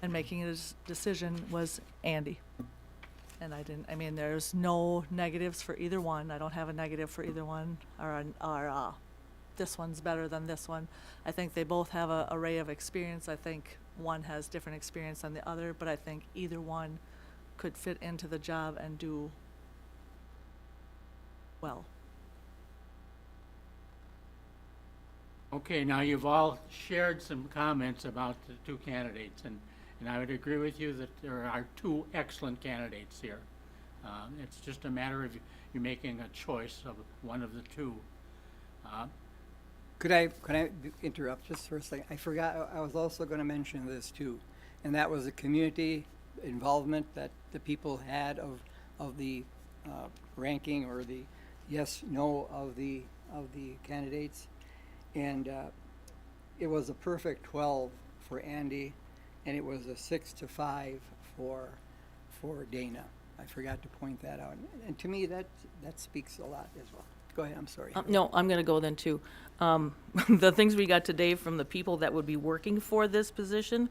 and making a decision, was Andy. And there's no negatives for either one. I don't have a negative for either one, or this one's better than this one. I think they both have an array of experience. I think one has different experience than the other, but I think either one could fit into the job and do well. Okay, now you've all shared some comments about the two candidates, and I would agree with you that there are two excellent candidates here. It's just a matter of you making a choice of one of the two. Could I interrupt just for a second? I forgot, I was also going to mention this too, and that was the community involvement that the people had of the ranking or the yes, no of the candidates. And it was a perfect 12 for Andy, and it was a 6-5 for Dana. I forgot to point that out. And to me, that speaks a lot as well. Go ahead, I'm sorry. No, I'm going to go then too. The things we got today from the people that would be working for this position,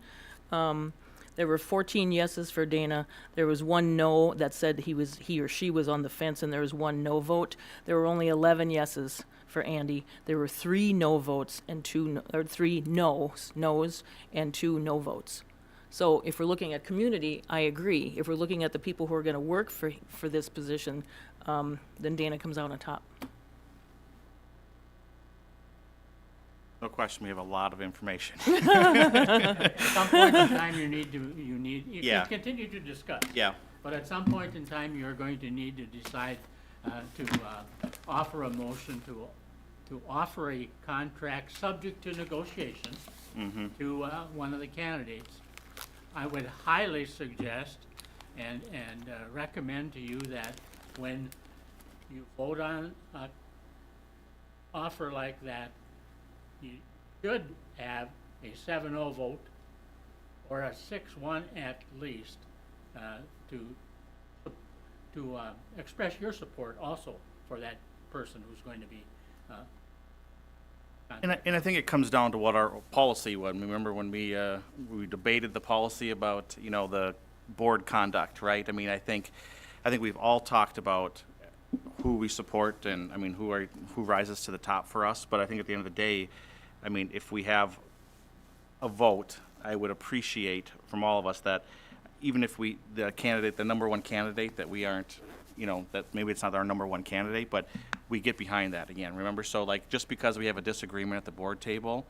there were 14 yeses for Dana. There was one no that said he or she was on the fence, and there was one no vote. There were only 11 yeses for Andy. There were 3 no votes and 3 no's and 2 no votes. So if we're looking at community, I agree. If we're looking at the people who are going to work for this position, then Dana comes out on top. No question, we have a lot of information. At some point in time, you Yeah. can continue to discuss. Yeah. But at some point in time, you're going to need to decide to offer a motion to offer a contract subject to negotiations to one of the candidates. I would highly suggest and recommend to you that when you vote on an offer like that, you should have a 7-0 vote or a 6-1 at least to express your support also for that person who's going to be And I think it comes down to what our policy was. Remember when we debated the policy about, you know, the board conduct, right? I mean, I think we've all talked about who we support and, I mean, who rises to the top for us. But I think at the end of the day, I mean, if we have a vote, I would appreciate from all of us that even if the number one candidate, that we aren't, you know, that maybe it's not our number one candidate, but we get behind that again, remember? So like, just because we have a disagreement at the board table,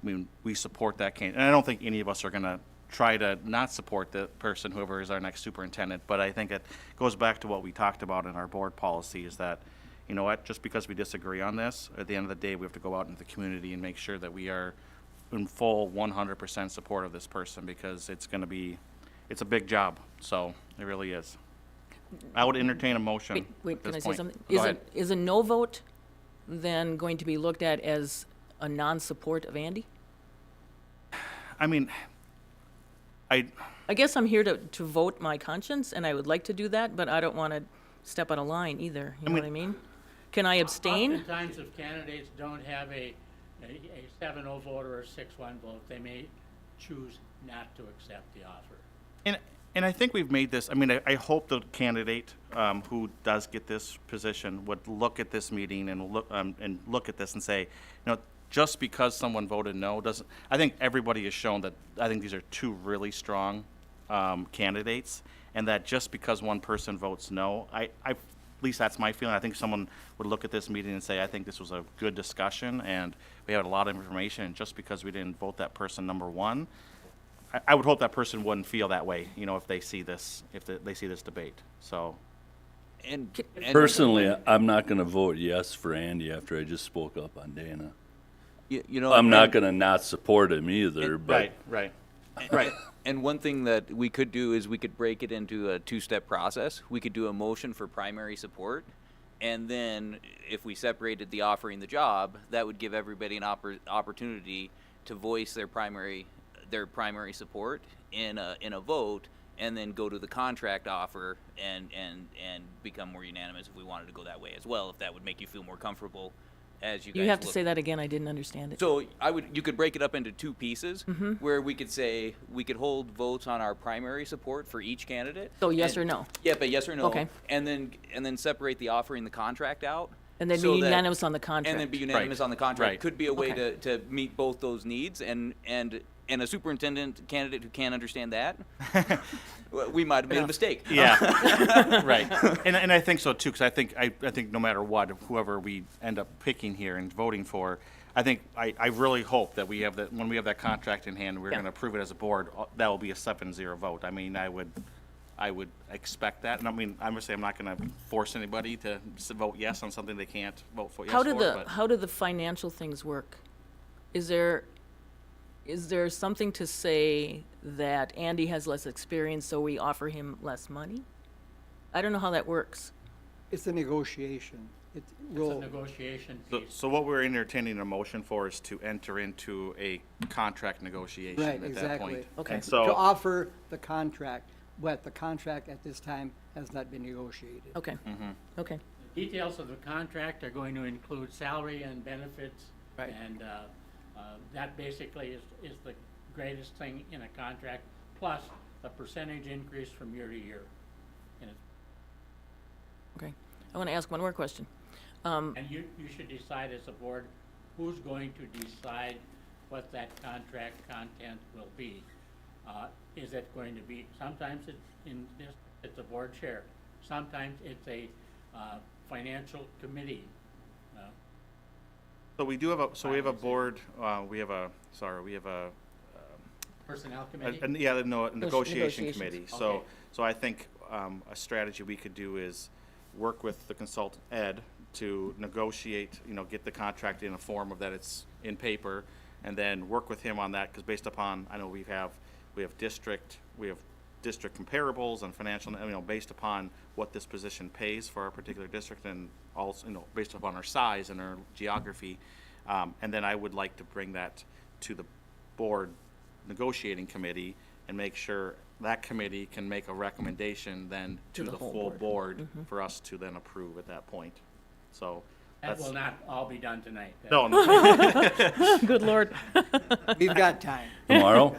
I mean, we support that candidate. And I don't think any of us are gonna try to not support the person, whoever is our next superintendent, but I think it goes back to what we talked about in our board policy, is that, you know what, just because we disagree on this, at the end of the day, we have to go out into the community and make sure that we are in full 100% support of this person, because it's a big job, so it really is. I would entertain a motion Wait, at can I this say point. something? Go ahead. Is a no vote then going to be looked at as a non-support of Andy? I mean, I guess I'm here to vote my conscience, and I would like to do that, but I don't want to step out of line either, you know what I mean? Can I abstain? Oftentimes, if candidates don't have a 7-0 vote or a 6-1 vote, they may choose not to accept the offer. And I think we've made this, I mean, I hope the candidate who does get this position would look at this meeting and look at this and say, you know, just because someone voted no doesn't, I think everybody has shown that, I think these are two really strong candidates, and that just because one person votes no, at least that's my feeling. I think someone would look at this meeting and say, I think this was a good discussion, and we had a lot of information, and just because we didn't vote that person number one, I would hope that person wouldn't feel that way, you know, if they see this, they see this debate, so. And Personally, I'm not gonna vote yes for Andy after I just spoke up on Dana. you know, I'm not and- gonna not support him either, but Right. And one thing that we could do is we could break it into a two-step process. We could do a motion for primary support, and then if we separated the offering the job, that would give everybody an opportunity to voice their primary support in a vote, and then go to the contract offer and become more unanimous if we wanted to go that way as well, if that would make you feel more comfortable as you guys You have to look. say that again, I didn't understand it. So you could break it up into two pieces, where we could say we could hold votes on our primary support for each candidate. So yes and- or no? Yeah, but yes or no. Okay. And then separate the offering the contract out. And then so be that- unanimous on the contract? And then be unanimous on the contract. Right. Could be a way Okay. to meet both those needs, and a superintendent candidate who can't understand that, well, we might have made a mistake. Yeah, right. And I think so too, because I think no matter what, whoever we end up picking here and voting for, I really hope that we have that, when we have that contract in hand, we're Yeah. going to approve it as a board, that will be a 7-0 vote. I mean, I would expect that, and I mean, I'm not going to force anybody to vote yes on something they can't vote for yes How for. how do the financial things work? Is there something to say that Andy has less experience, so we offer him less money? I don't know how that works. It's a negotiation. It It's a will, negotiation So, piece. so what we're entertaining a motion for is to enter into a contract negotiation right, at that exactly. point. Okay. And To so, offer the contract, but the contract at this time has not been negotiated. Okay, okay. Details of the contract are going to include salary and benefits. Right. And that basically is the greatest thing in a contract, plus a percentage increase from year to year. And Okay. I want to ask one more question. and you should decide as a board who's going to decide what that contract content will be. Is it going to be, sometimes it's a board chair, sometimes it's a financial committee. so we have a board, we have a Personnel committee? a negotiation negotiations. committee. Okay. So I think a strategy we could do is work with the consultant, Ed, to negotiate, get the contract in a form of that it's in paper, and then work with him on that, because based upon, I know we have district, we have district comparables and financial, based upon what this position pays for our particular district, and also, based upon our size and our geography. And then I would like to bring that to the board negotiating committee and make sure that committee can make a recommendation then to the whole full board. board for us to then approve at that point. So That that's, will not all be done tonight. no, no. Good Lord. We've got time. Tomorrow?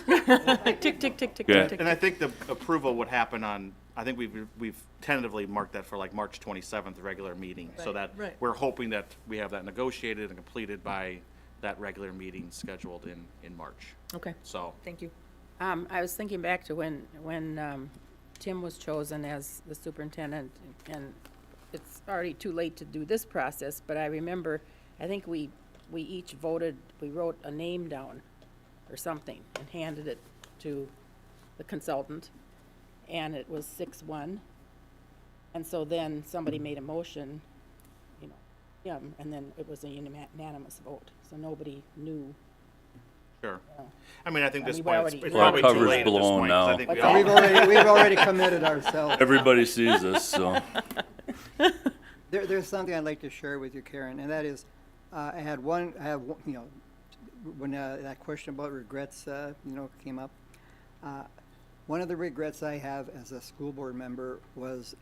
Tick, tick, tick, tick, tick, Okay. tick. And I think the approval would happen on, I think we've tentatively marked that for like March 27th, the regular meeting. So that, right. we're hoping that we have that negotiated and completed by that regular meeting scheduled in March. Okay, So, thank you. I was thinking back to when Tim was chosen as the superintendent, and it's already too late to do this process, but I remember, I think we each voted, we wrote a name down or something and handed it to the consultant, and it was 6-1. And so then somebody made a motion, and then it was a unanimous vote, so nobody knew. sure. I mean, I think I this mean, point, we're it's already- it's Well, probably too cover's late at this blown point, 'cause I now. think we What's all, We've already committed ourselves. Everybody sees us, so. There's something I'd like to share with you, Karen, and that is, I have one, when that question about regrets, came up, one of the regrets I have as a school board member was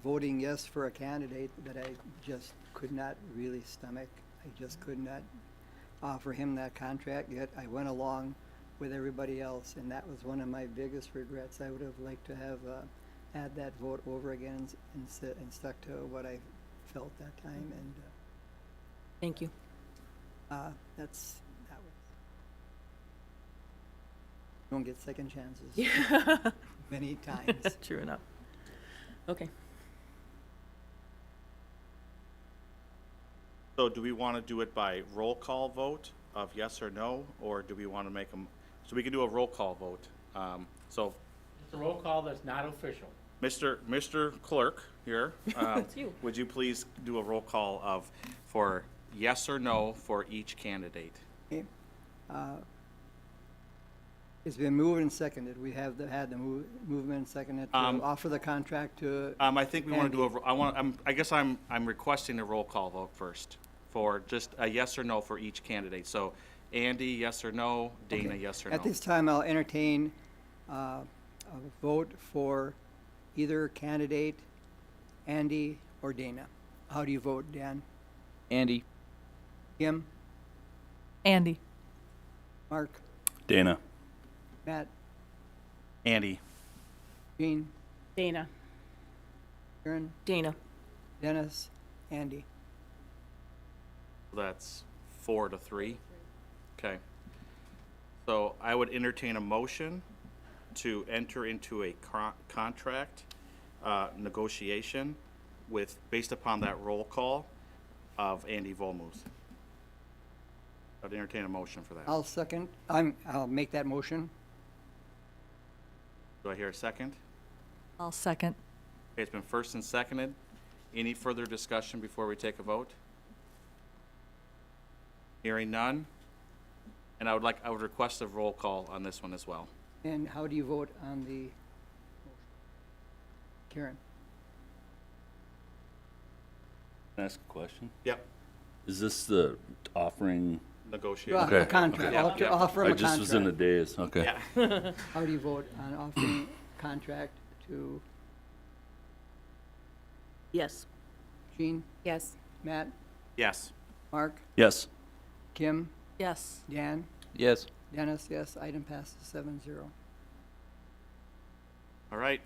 voting yes for a candidate that I just could not really stomach. I just could not offer him that contract, yet I went along with everybody else, and that was one of my biggest regrets. I would have liked to have had that vote over again and stuck to what I felt that time, and Thank you. that was. Don't get second chances many times. True enough. Okay. so do we want to do it by roll call vote of yes or no, or do we want to make them, so we can do a roll call vote. So, It's a roll call that's not official. Mr. Clerk here, It's you. would you please do a roll call for yes or no for each candidate? Okay. It's been moved and seconded. We have had the movement and seconded to offer the contract to, I think we want to do I guess I'm requesting a roll call vote first for just a yes or no for each candidate. So Andy, yes or no, Dana, Okay. yes or no. At this time, I'll entertain a vote for either candidate, Andy or Dana. How do you vote, Dan? Andy. Kim? Andy. Mark? Dana. Matt? Andy. Jean? Dana. Karen? Dana. Dennis? Andy? That's 4-3. Okay. So I would entertain a motion to enter into a contract negotiation based upon that roll call of Andy Volmuth. I'd entertain a motion for that. I'll make that motion. Do I hear a second? I'll second. Okay, it's been first and seconded. Any further discussion before we take a vote? Hearing none. And I would request a roll call on this one as well. And how do you vote on the motion? Karen? Can I ask a question? Yep. Is this the offering? Negotiate. A Okay, contract, okay. I'll offer him I a just was in the contract. daze, okay. Yeah. How do you vote on offering contract to Yes. Jean, Yes. Matt, Yes. Mark, Yes. Kim, Yes. Dan, Yes. Dennis? Yes, item passes 7-0. All right.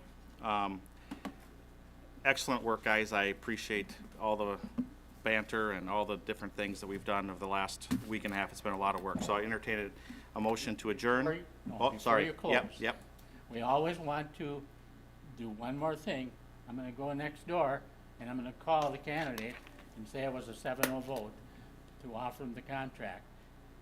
Excellent work, guys. I appreciate all the banter and all the different things that we've done over the last week and a half. It's been a lot of work. So I entertain a motion to adjourn. Before Sorry. you close. Yep. We always want to do one more thing. I'm gonna go next door, and I'm gonna call the candidate and say it was a 7-0 vote to offer him the contract.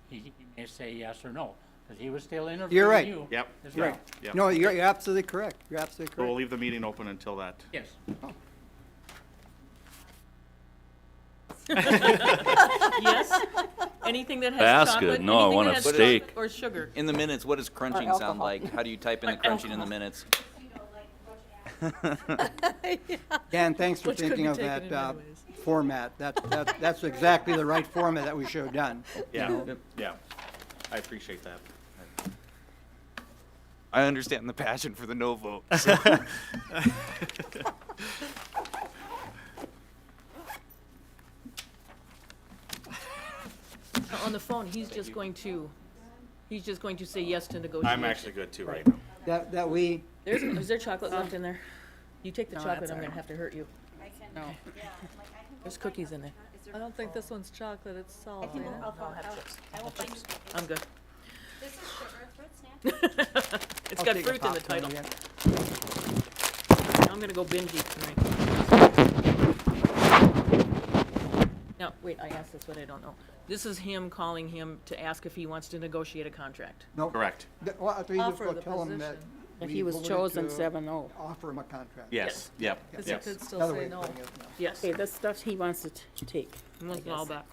He may say yes or no, because he was still interviewing right. you. Yep. as You're well. right. Yep. No, you're absolutely correct. You're absolutely So we'll correct. leave the meeting open until that. Yes. Yes. Anything that has Basket. chocolate? No, I anything want that a has steak. chocolate or sugar. In the minutes, what does crunching sound alcohol. like? How do you type in the crunching in the minutes? Dan, thanks for Which could thinking be of taken that in many ways. format. That's exactly the right format that we should have done. Yeah, yeah. I appreciate that. I understand the passion for the no vote. So. On the phone, he's just going to say yes to negotiation. I'm actually good too right now. That we, Is there chocolate left in there? You take the No, chocolate, that's I'm all gonna right. have to hurt you. No. There's cookies in there. I don't think this one's chocolate, it's salt. ain't it? I'm good. This is sugar fruit snack. It's I'll got take a fruit in the popcorn title. again. I'm gonna go binge eat tonight. Now, wait, I asked this, but I don't know. This is him calling him to ask if he wants to negotiate a contract. No. Correct. Well, after you just Offer go the tell him that. position. But we he was voted chosen to 7-0. Offer him a contract. Yes, yep, Because he yes. could still Another say way of no. putting it, no. Yes, Okay, this stuff he wants to take. he wants it all back.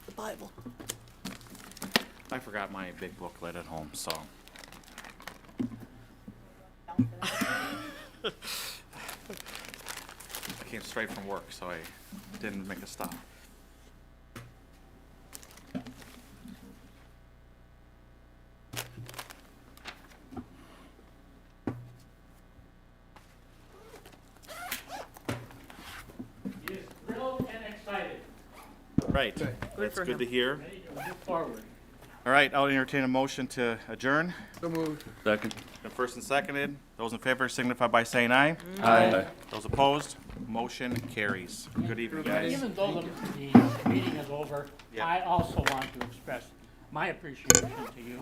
The Bible. I forgot my big booklet at home, so. I came straight from work, so I didn't make a stop. He is thrilled and excited, Right, that's for good him. to hear. ready to move forward. All right, I'll entertain a motion to adjourn. So moved. Second. Been first and seconded. Those in favor signify by saying aye. Aye. Those opposed, motion carries. Good evening, guys. Even though the meeting is over, Yeah. I also want to express my appreciation to you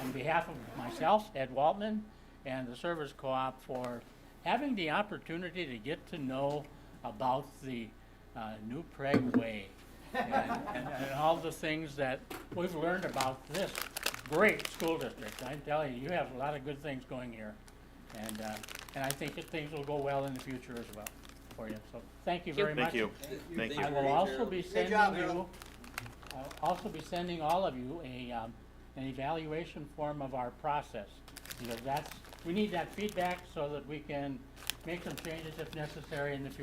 on behalf of myself, Ed Waltman, and the Service Co-op for having the opportunity to get to know about the New Prague Way and all the things that we've learned about this great school district. I tell you, you have a lot of good things going here. And I think that things will go well in the future as well for you. So thank you very much. Thank you. Thank you. I will also be sending job, you, Harold. I'll also be sending all of you an evaluation form of our process. Because we need that feedback so that we can make some changes if necessary in the future.